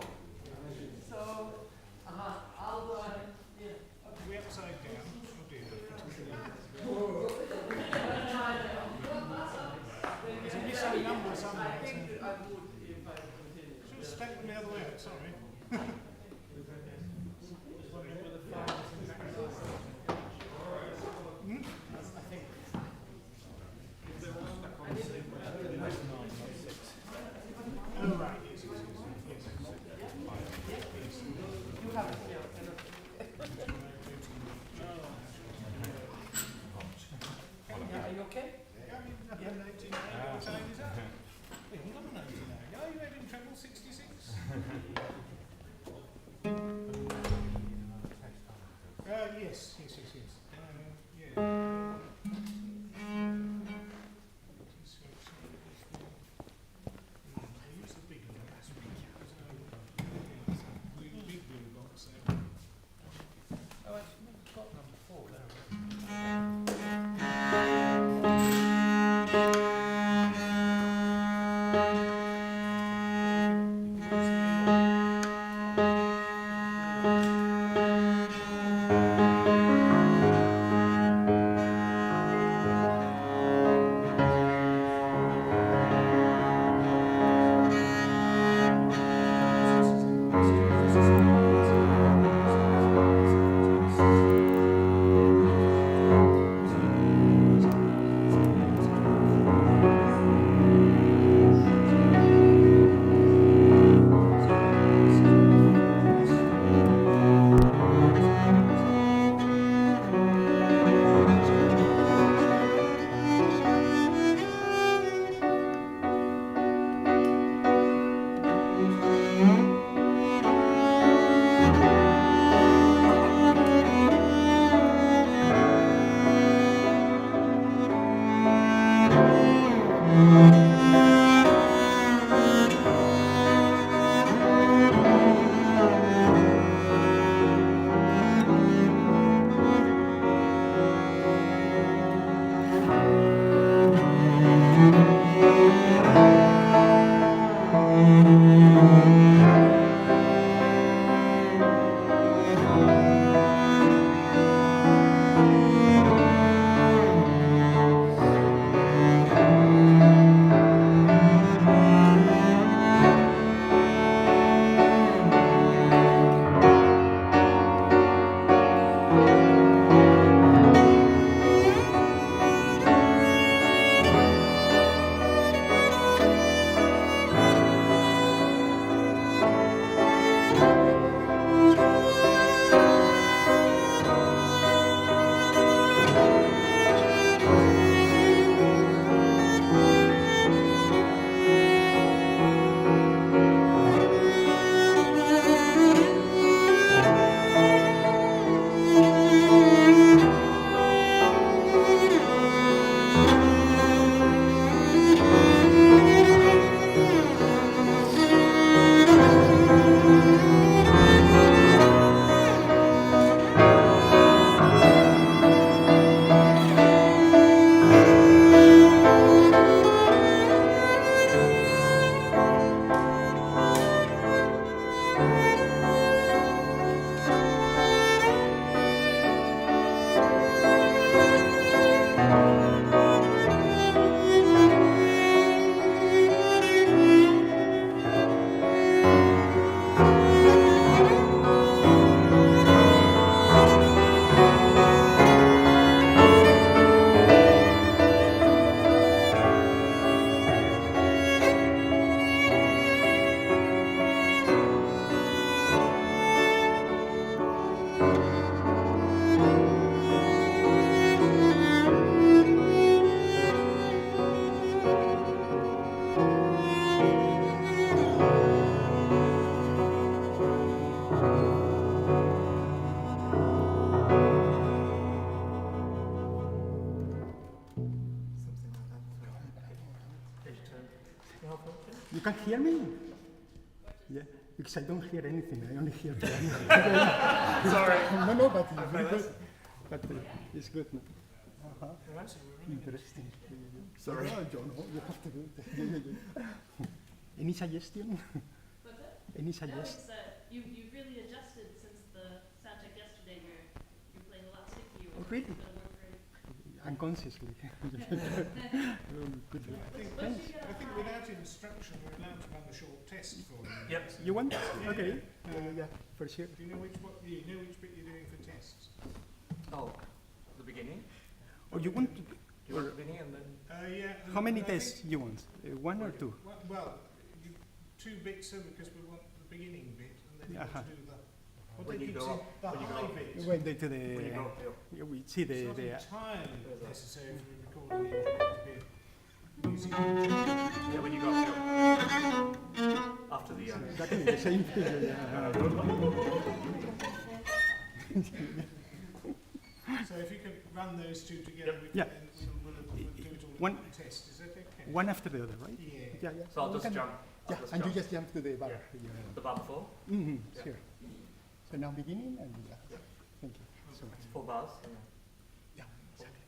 So, Aldo, yeah. We upside down. Oh dear. There's a missing number somewhere. I think I would if I continue. Should have stuck them the other way out, sorry. Oh, right, yes, yes, yes, yes. You have it here. Yeah, are you okay? Yeah, I mean, nothing 19 what time is that? Wait, hold on 19 Are you having trouble 66? Yes, yes, yes, yes. Yeah. I use the big one. That's big blue box there. Oh, actually, we've got number 4 there. can hear me? Yeah, because I don't hear anything. I only hear piano. Sorry. No, but it's very good. But it's good. No? Interesting. Sorry. Oh, John, you have to do it. Any suggestion? What's it? Any No, suggestion? it's, you've really adjusted since the sound check yesterday. You're playing a lot stickier. Oh, really? It's gonna work great. Unconsciously. Good. I think without instruction, we're allowed to run a short test for you. Yep. You want? Okay. Yeah, for sure. Do you know which bit you're doing for tests? Oh, the beginning? Or you want to? You want the beginning and then? Yeah. How many I think- tests you want? One or two? Well, 2 bits because we want the beginning bit, and then you Uh-huh. want to do the. What When they you keep go saying, up- the when you go high up- bit. When they to the. When you go uphill. Yeah, we see It's not the entirely necessary for a recording engineer to be using it. Yeah, when you go uphill. After the exactly the same thing. Yeah. So if you could run those two together, we can, Yeah. then we'll do it all One- in one test. Is that okay? One after the other, right? Yeah. Yeah. So I'll We just can- jump. Yeah, and you just jump to the bar. The bar before, Mm-hmm, Yeah. sure. So now beginning and thank you so much. 4 bars. And then Yeah, exactly.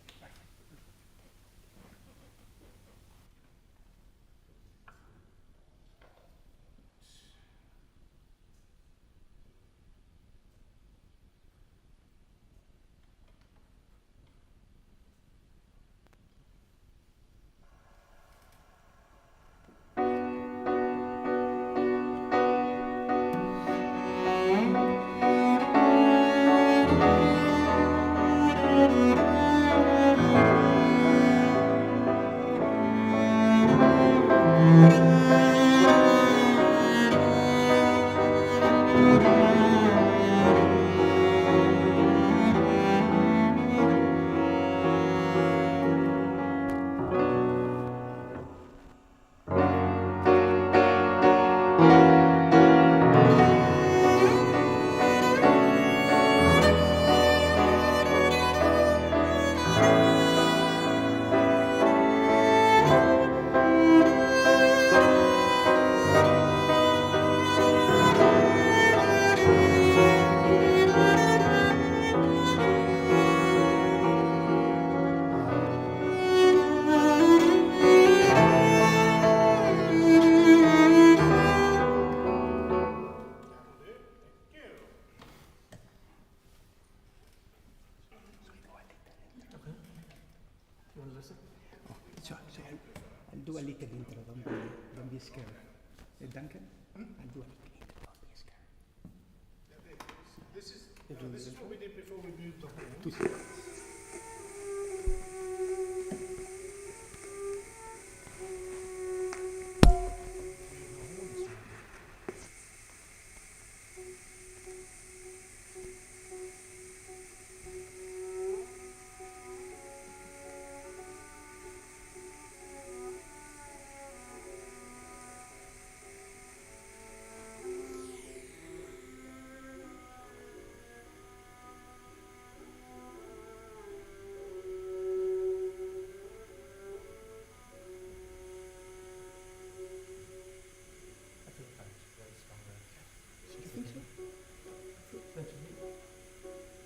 you want to listen? So I'll do a little intro, don't be scared. Duncan, I'll do a little intro, don't be scared. This is what we did before we moved the hall. I feel kind of very strong there. You think so? Don't you?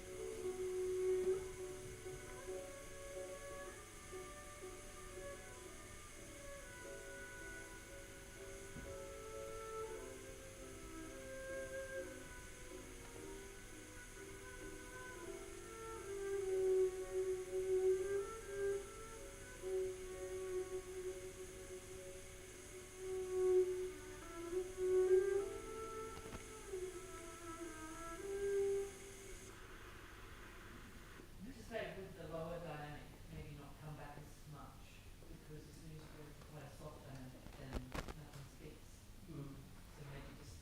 This is like with the lower dynamic, maybe not come back as much because as soon as you go to quite a soft dynamic, then nothing sticks. So maybe just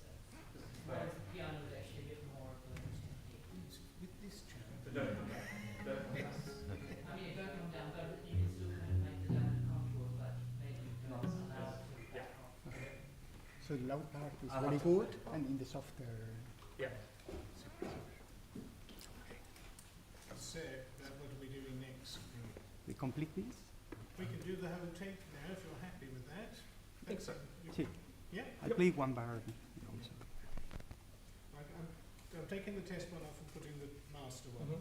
whereas the piano is actually a bit more of a. With this channel. But don't come back. Don't come back. I mean, it don't come down, but you can still kind of make the dynamic contour, but maybe you can also allow it to back off. So the loud part is I'll very have to- good, and in the softer. Yeah. So, what are we doing next? The complete piece. We can do the whole tape now if you're happy with that. I think so. You- Sí. Yeah. I believe one baritone. I'm taking the test one off and putting the master one on.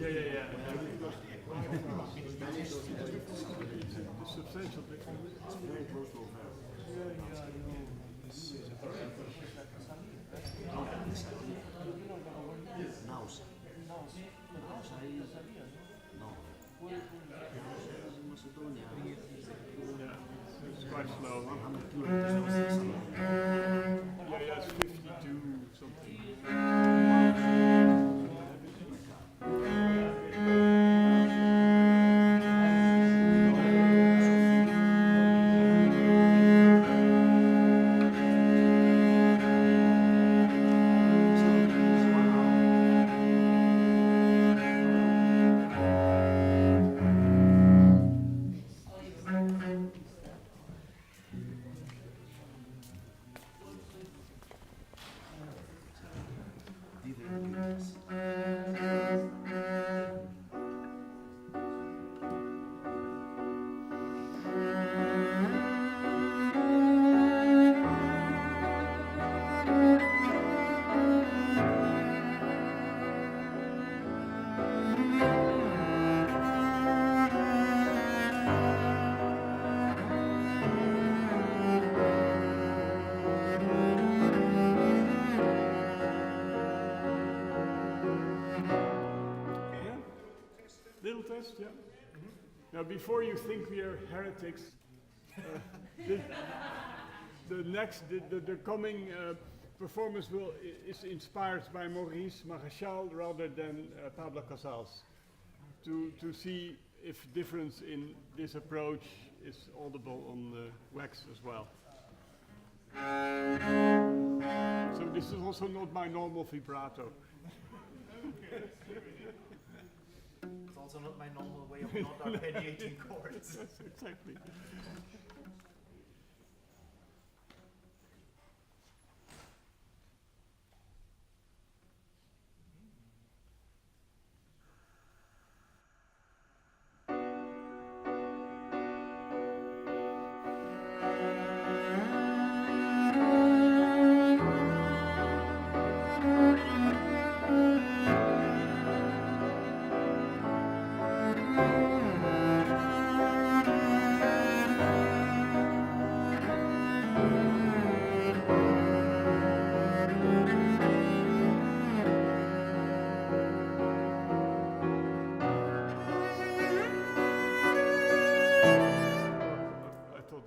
Yeah. It's substantial difference. It's very close to it's quite slow. Yeah, it's 52 something. Little test, yeah. Now, before you think we are heretics, the coming performance is inspired by Maurice Maréchal rather than Pablo Casals, to see if difference in this approach is audible on the wax as well. So this is also not my normal vibrato. It's also not my normal way of not arpeggiating chords. Yes, exactly.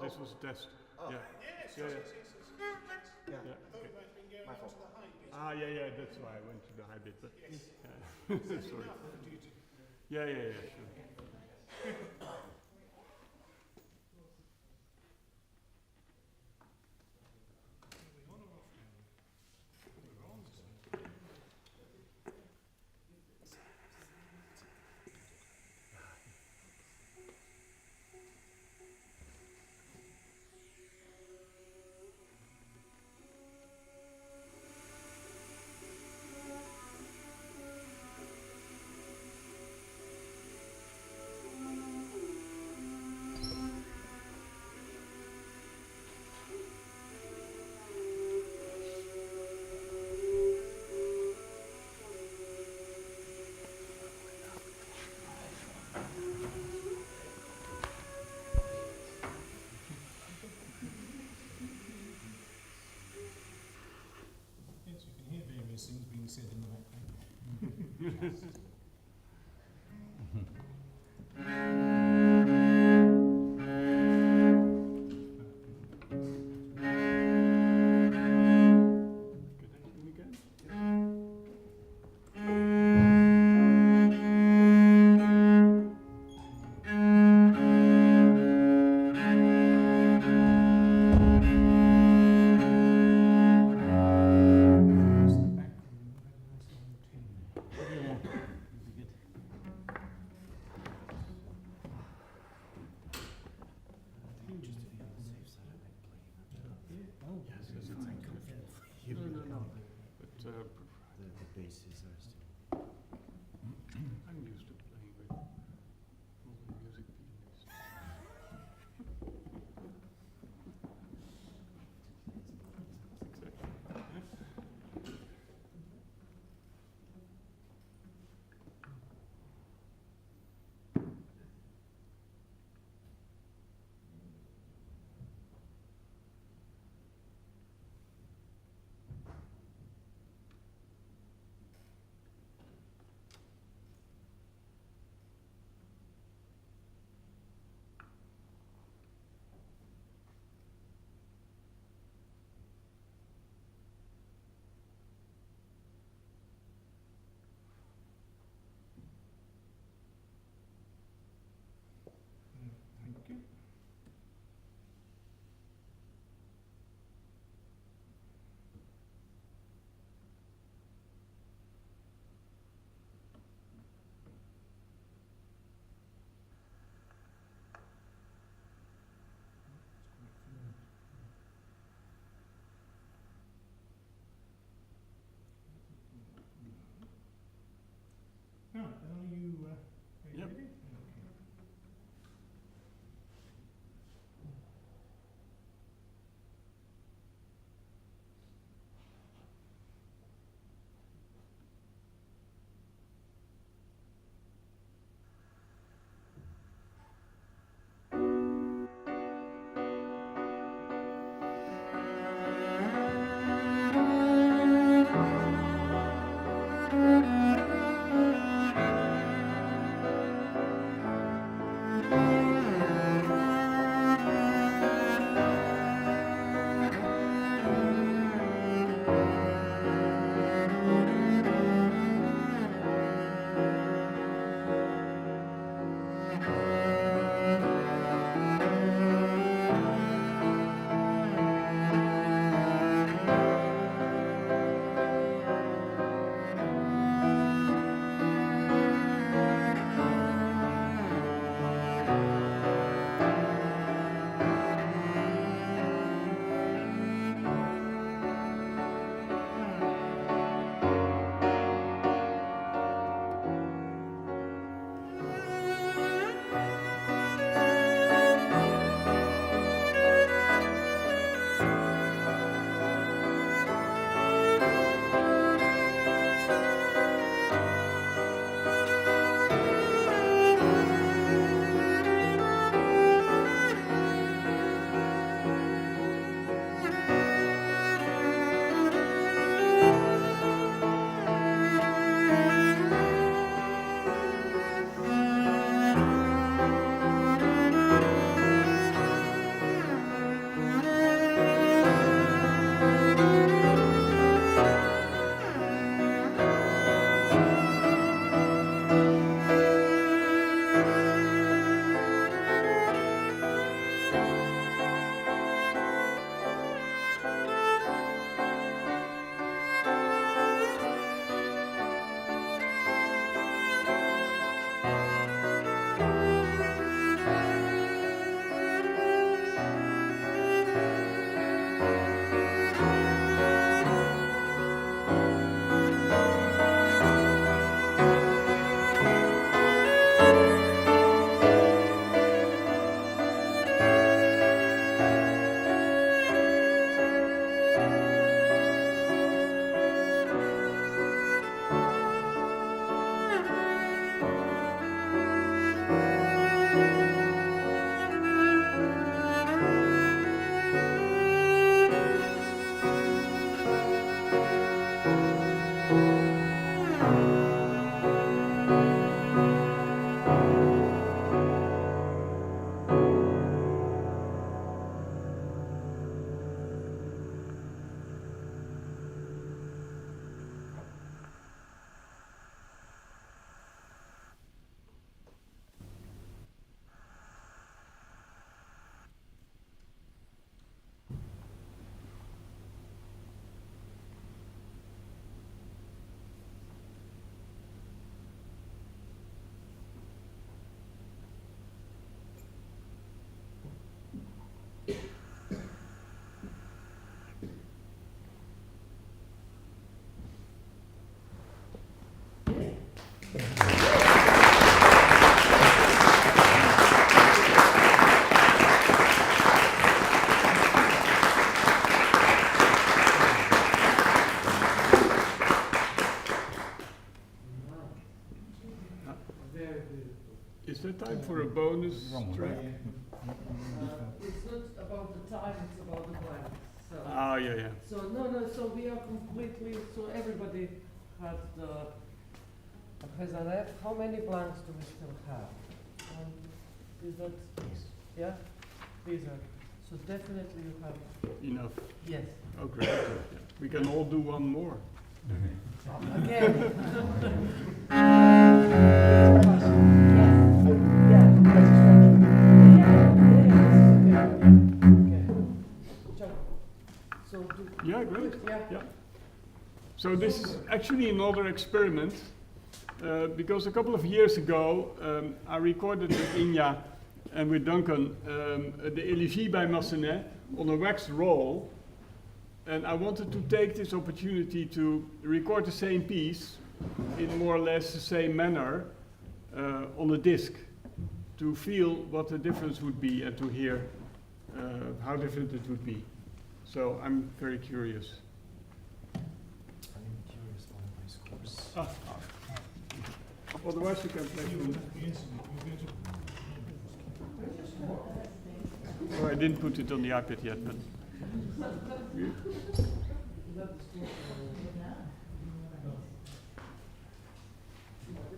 This was a test. Oh. Yeah. Yes, Yeah, yes. Yeah. I thought you might have been going on to the high bit. Ah, yeah, that's why I went to the high bit. But Yes. yeah. Sorry. Yeah, sure. Yes, you can hear various things being said in the background. Very beautiful. Is there time for a bonus track? It's not about the time, it's about the blanks. So, Ah, yeah. so so we are completely, so everybody has left. How many blanks do we still have? Is that, yeah? These are, so definitely you have, Enough. yes. Oh, great. We can all do one more. Again. Yeah, great. Yeah. So this is actually another experiment because a couple of years ago I recorded with Inja and with Duncan the Élégie by Massenet on a wax roll, and I wanted to take this opportunity to record the same piece in more or less the same manner on a disc, to feel what the difference would be and to hear how different it would be. So I'm very curious. I'm curious about my scores. Otherwise you can play from... Oh, I didn't put it on the iPad yet, but... This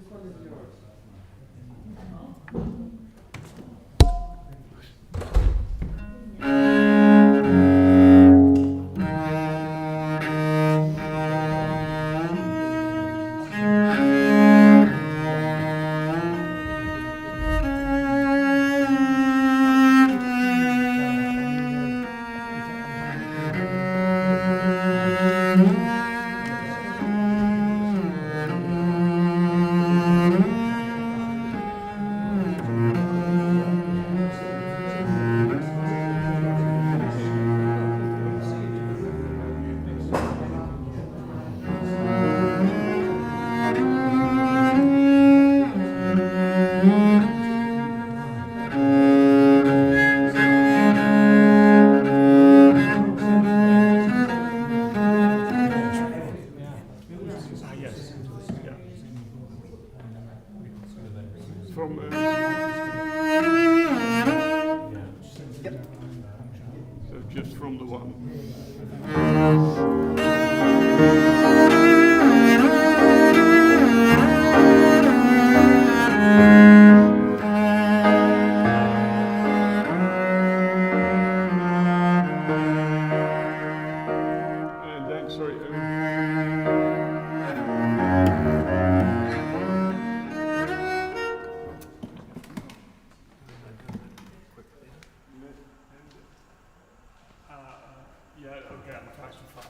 one is yours. Just from the one. And then, sorry. Yeah, okay, I'm trying too fast.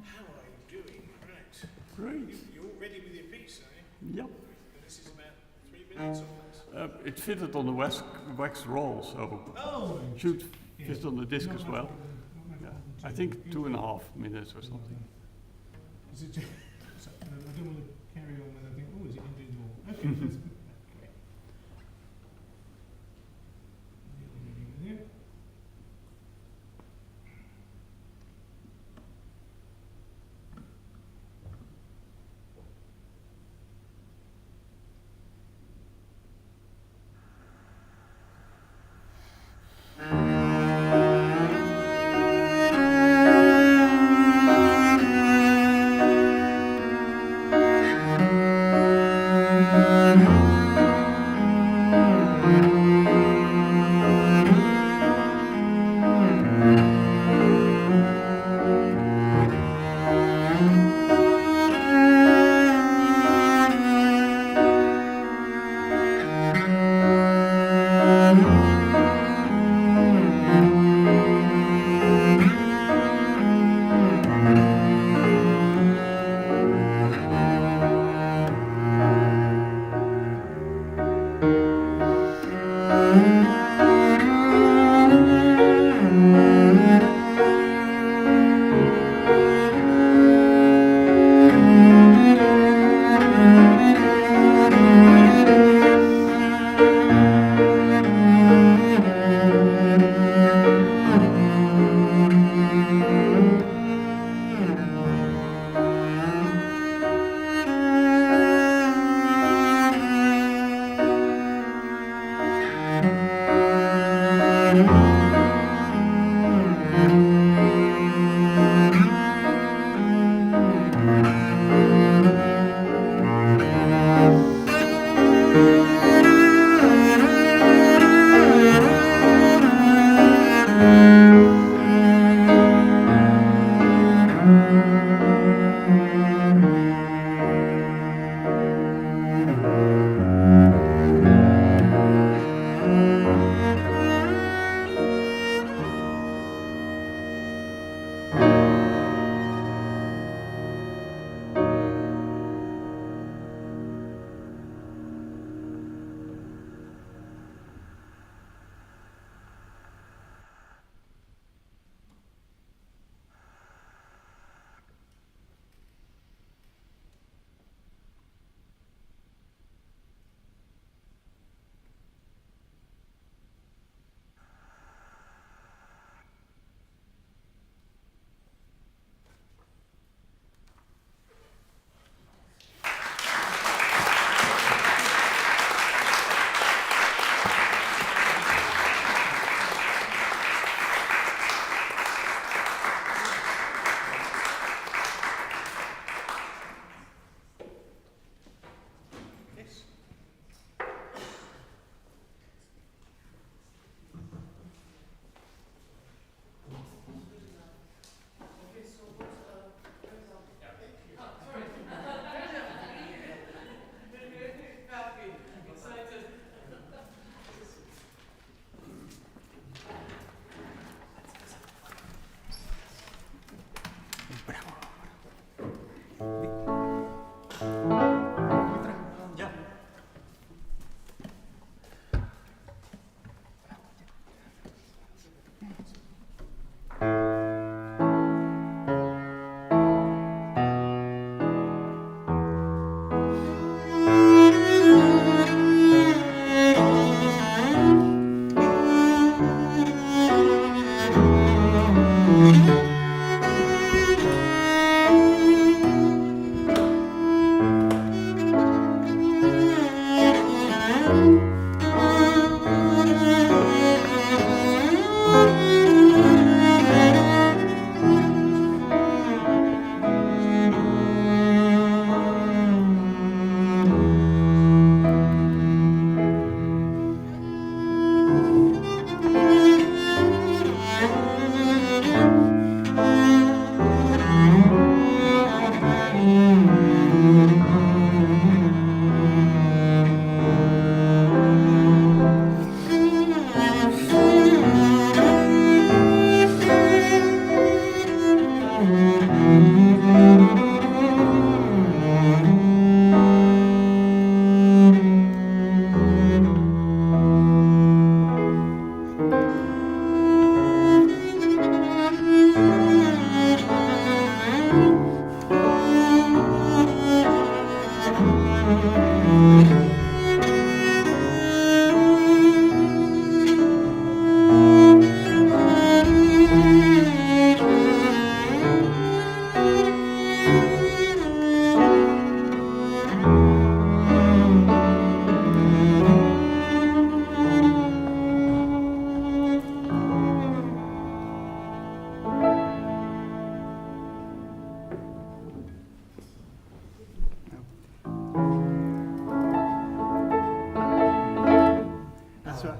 How are you doing? Right. Great. You're all ready with your piece, are you? Yep. And this is about 3 minutes or less. It fitted on the wax roll, so Oh! should fit on the disc as well. Yeah. I think 2.5 minutes or something. Is it just, I don't want to carry on and I think, oh, is it ending or... Okay, that's okay. Yeah. Thank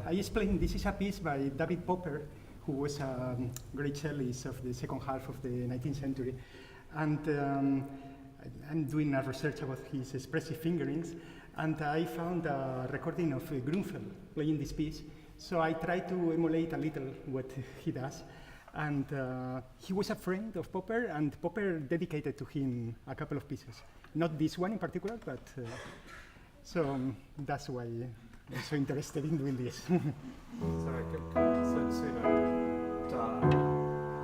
I explained this is a piece by David Popper, who was a great cellist of the second half of the 19th century. And I'm doing a research about his expressive fingerings, and I found a recording of Grunfeld playing this piece. So I tried to emulate a little what he does. And he was a friend of Popper, and Popper dedicated to him a couple of pieces. Not this one in particular, but so that's why I'm so interested in doing this. Sorry, so say that.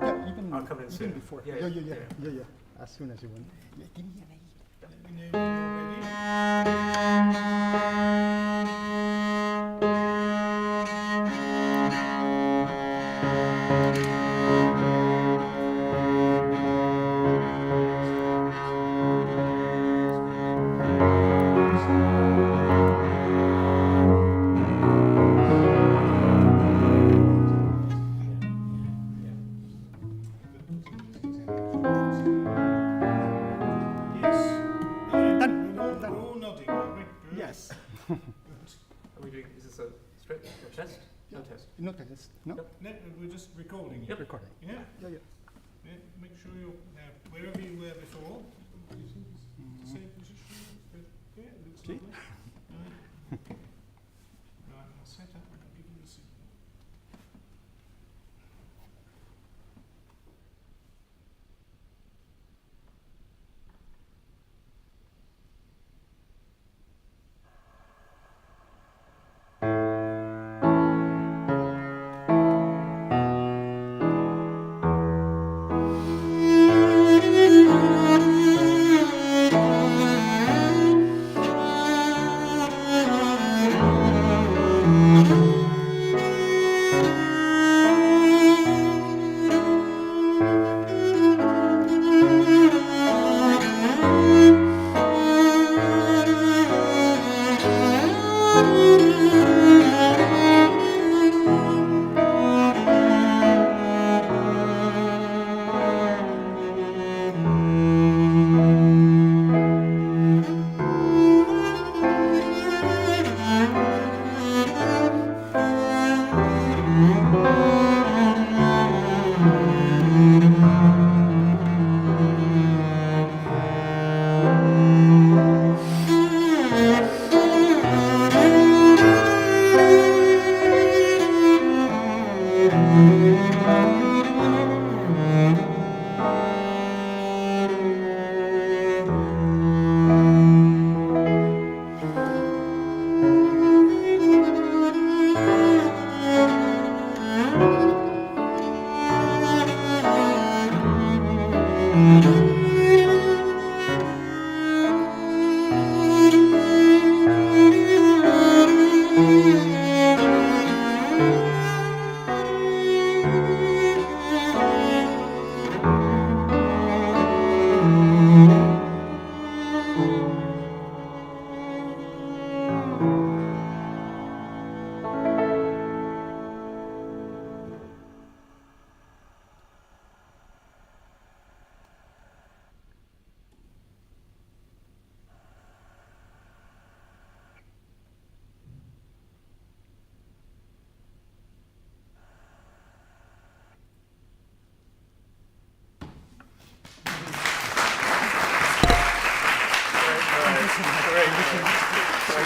Yeah, even, I'll come in soon. even before. Yeah. Yeah. As soon as you want. Yeah, give me an idea. Let me know when you're ready. No test. No? No, we're just recording it. Yep. Recording. Yeah? Yeah. Yeah, make sure you're wherever you were before. Same position. Yeah, looks lovely.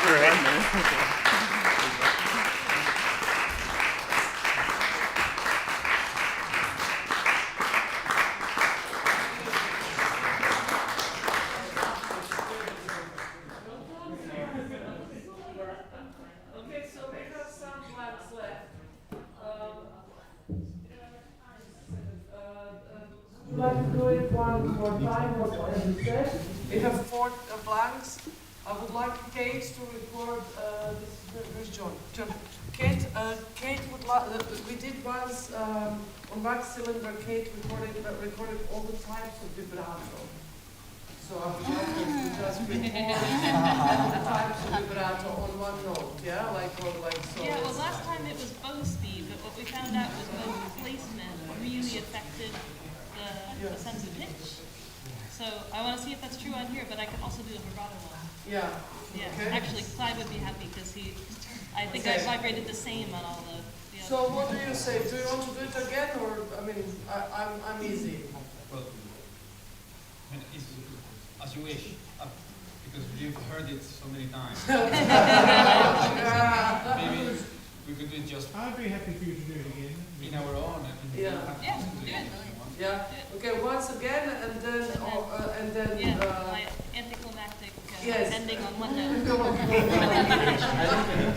Okay, so we have some flags left. Would you like to do it one more time, as you said? We have 4 blanks. I would like Kate to record where's John? John. Kate would like, we did once on wax cylinder, Kate recorded all the types of vibrato. So I would like her to just record all the types of vibrato on one note, yeah? Like so. Yeah, well, last time it was bow speed, but what we found out was bow placement really affected the sense of pitch. So I want to see if that's true on here, but I can also do the vibrato one. Yeah. Yeah. Okay. Actually, Clyde would be happy because I think I vibrated the same on all the other. So what do you say? Do you want to do it again, or I mean, I'm easy. Well, I mean, it's as you wish, because you've heard it so many times. Maybe we could do it just I'd be happy for you to do it again. in our own. And Yeah. you don't have to Yeah, listen to do it it. if you want. Yeah. Okay. Once again, and then Yeah, my anticlimactic yes. ending on one note.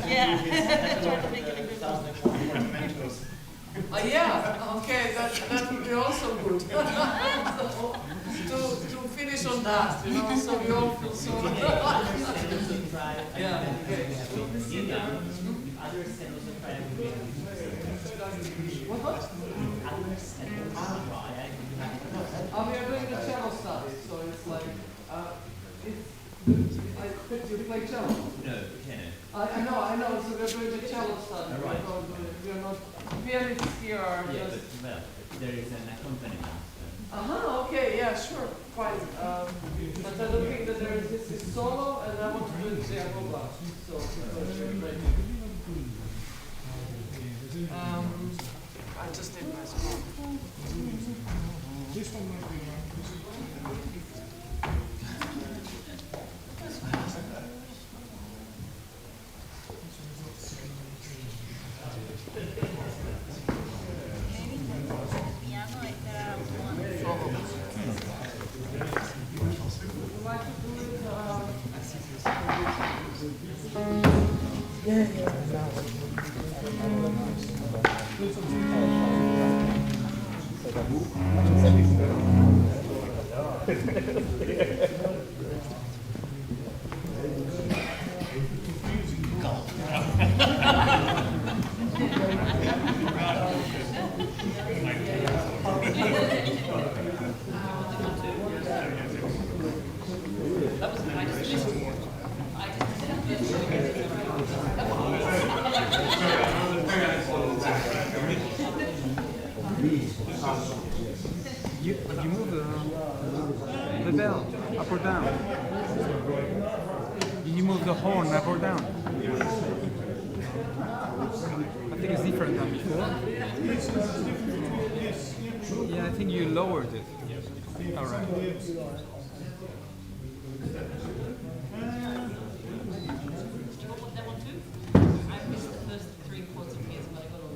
Yeah. Try to make it a good one. yeah. Okay. That would be also good. So, to finish on that, you know, so we all feel so. Yeah. Okay. What? We are doing the cello study, so it's like, you play cello? No, piano. I know, so we're doing the cello study. Right. We're not, pianists here are Yeah, just... but well, there is an accompaniment. Okay, yeah, sure, fine. But I don't think that there is, this is solo, and I want to do the Iagoba. So, I just did my score. This one might be right. You move the bell up or down. You move the horn up or down. I think it's different than before. Yeah, I think you lowered it. All right. That one too? I missed the first 3 chords of his, but I got all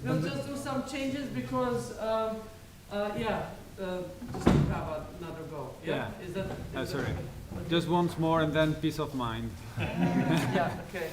We'll just do some changes because, just to have another go. Yeah. Is that? Sorry. Okay. Just once more and then peace of mind. Yeah. Okay.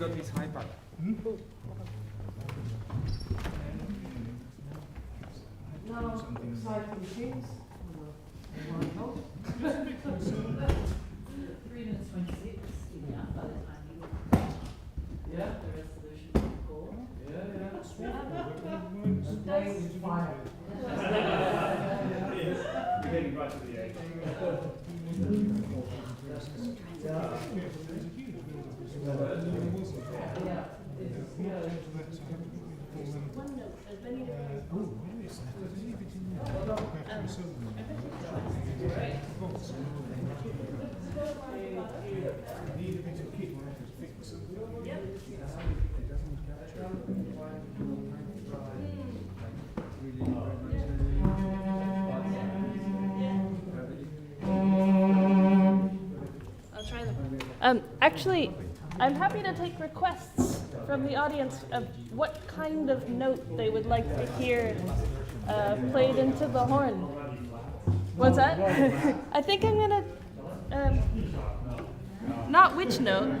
forgot his iPad. Now, exciting things. 3 minutes 26, yeah, by the time you got the resolution call. I'll try them. Actually, I'm happy to take requests from the audience of what kind of note they would like to hear played into the horn. What's that? I think I'm gonna, not which note,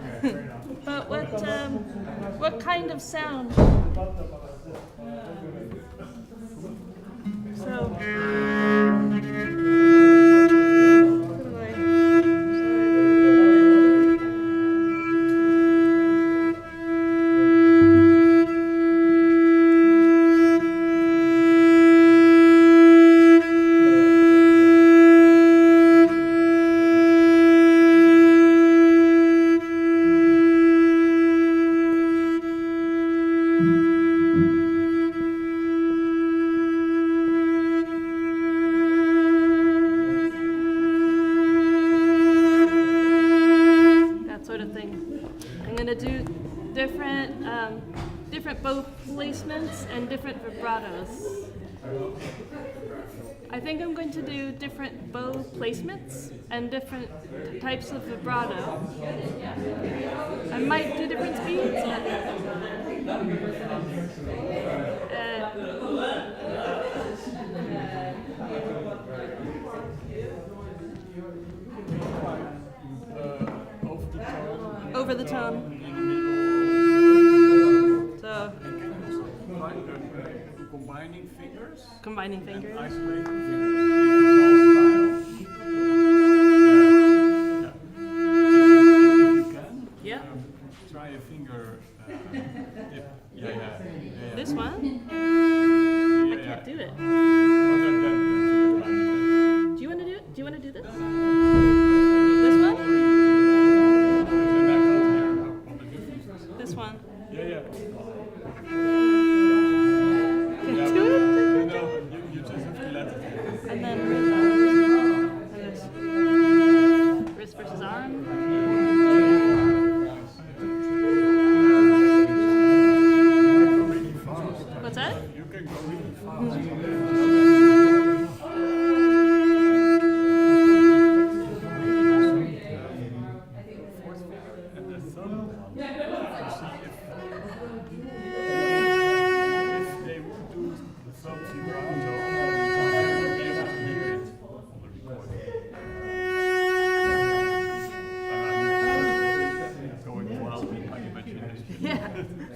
but what kind of sound. So. Different bow placements and different vibratos. I think I'm going to do different bow placements and different types of vibrato. I might do different speeds, over the tone. So, combining fingers? Combining fingers. Isolating fingers. If you can, try a finger. This one? I can't do it. Do you want to do it? Do you want to do this? This one? This one? Yeah. Can't do it? No, you just have to let it. And then wrist versus arm. What's that? You can go really fast. And the thumb one, to see if they would do the thumb vibrato, you would be able to hear it on the recording. I'm going wild with my imagination. Yeah.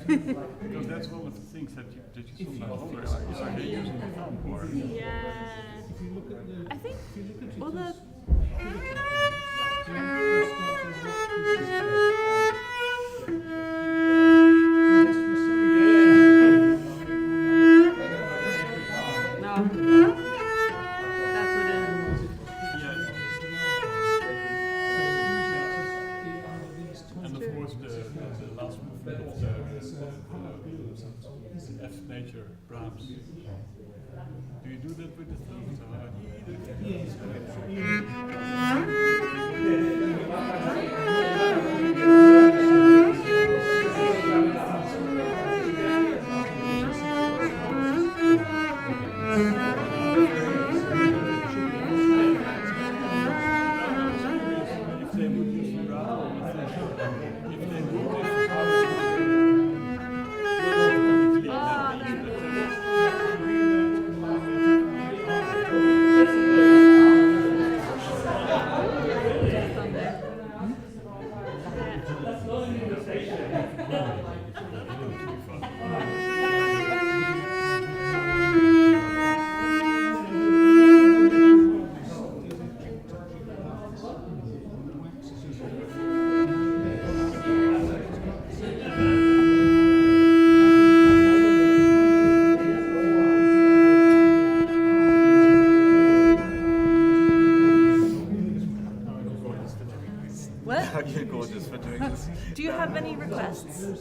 Because that's one of the things that you sometimes wonder, are they using the thumb or? Yeah. I think, well, F major, Brahms. Do you do that with the thumb? If they would use vibrato, if they would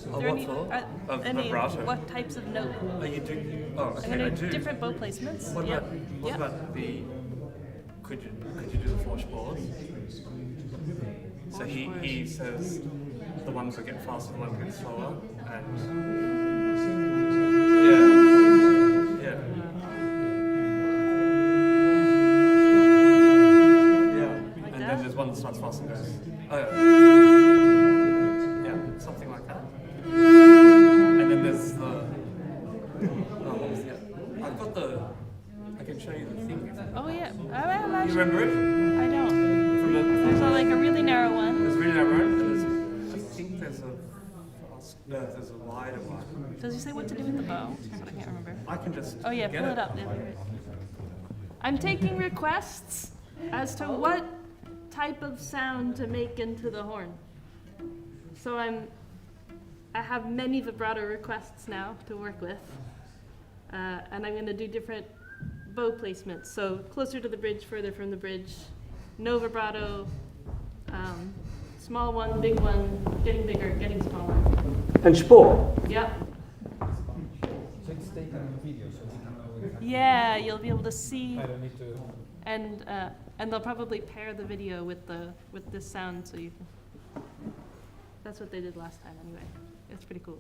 placement. Are there what any, for? Of any vibrato? what types of note? Are you doing? Oh, I'm okay, gonna I do do. different bow placements. What Yep. about what Yep. about the? Could you do the four spores? So he says the ones that get faster, the ones that get slower, and yeah. Like And that? then there's one that starts fast and goes. Oh, yeah, something like that. And then there's the. Oh, what was the? I've got the. I can show you the thing. Oh yeah. You remember it? I don't. From the, There's like a really narrow one. there's really narrow one. I think there's a. No, there's a wider one. Does he say what to do with the bow? But I can't remember. I can just. Oh yeah, get pull it up. Yeah. I'm taking requests as to what type of sound to make into the horn. So I have many vibrato requests now to work with, and I'm going to do different bow placements. So closer to the bridge, further from the bridge, no vibrato, small one, big one, getting bigger, getting smaller. And Spor? Yep. So it's taken on video, so we can know. Yeah, you'll be able to see. I don't need to. And they'll probably pair the video with this sound, so you can. That's what they did last time, anyway. It's pretty cool.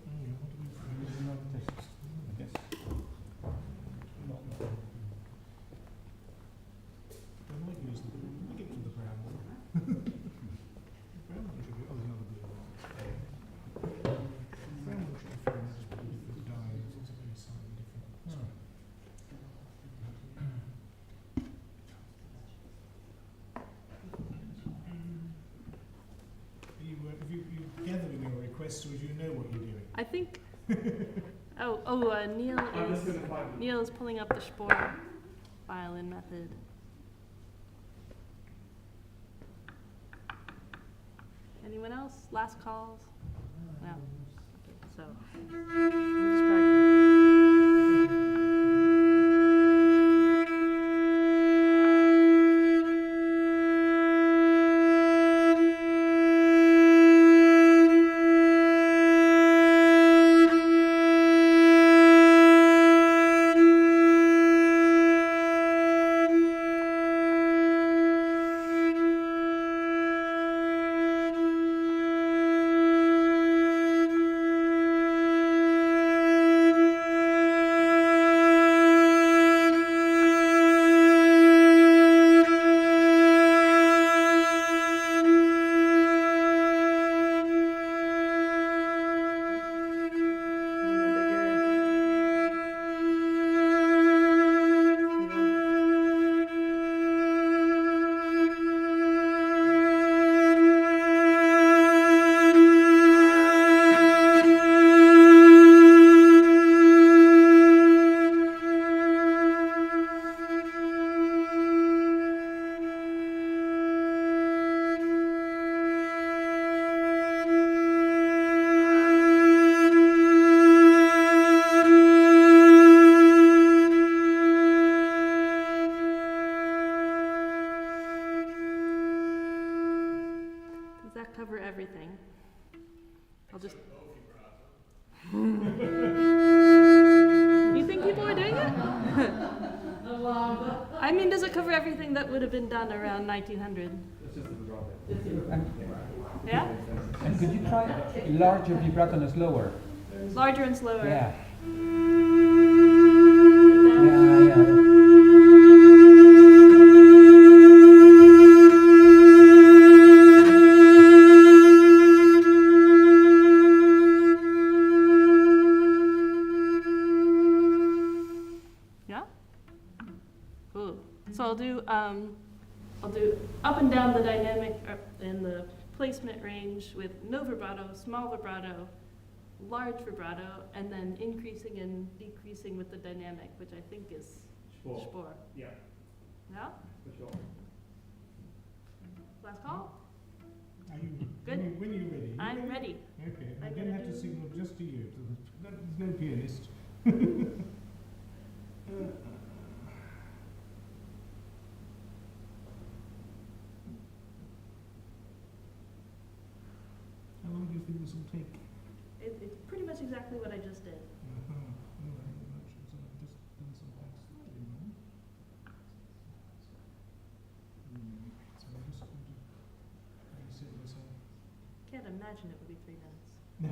So you know what you're doing. I think. Neal is pulling up the Spor violin method. Anyone else? Last calls? No. Okay, so. I'll just practice. Cover everything. I'll just. You think people were doing it? I mean, does it cover everything that would have been done around 1900? Yeah? And could you try larger vibrato and slower? Larger and slower. Yeah. Like that? Yeah. So I'll do up and down the dynamic in the placement range with no vibrato, small vibrato, large vibrato, and then increasing and decreasing with the dynamic, which I think is Spor. Yeah. Yeah? For sure. Last call? Are you Good? When are you ready? I'm ready. Okay. I I'm don't gonna have to do- signal just to you. There's no pianist. How long do you think this will take? It did. Can't imagine it would be 3 minutes. No.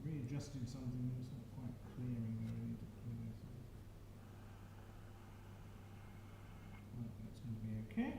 Readjusting something that's not quite clearing where I need to clear this. Right, that's going to be okay.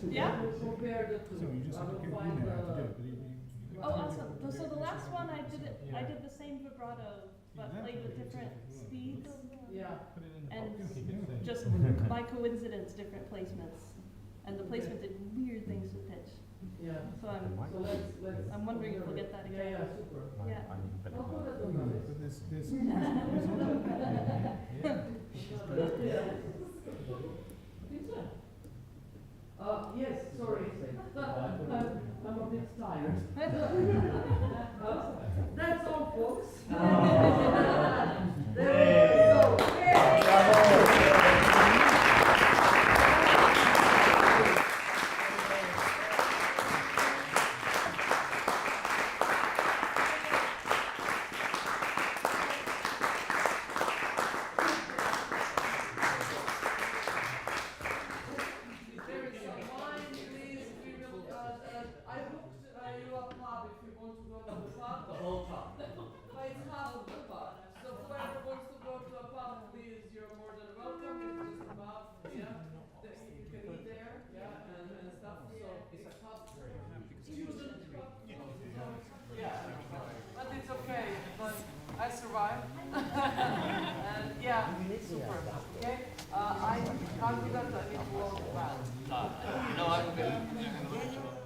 Yeah? Compare the two. Oh, awesome. So the last one I did it. I did the same vibrato, but played with different speeds. Yeah. And just by coincidence, different placements. And the placement did weird things with pitch. Yeah. So I'm wondering if we'll get that again. Yeah, super. Yeah. Yes, sorry. I'm a bit tired. That's all, folks. There we go. Yeah, super. Okay, I'm confident that it will well. No, I'm good.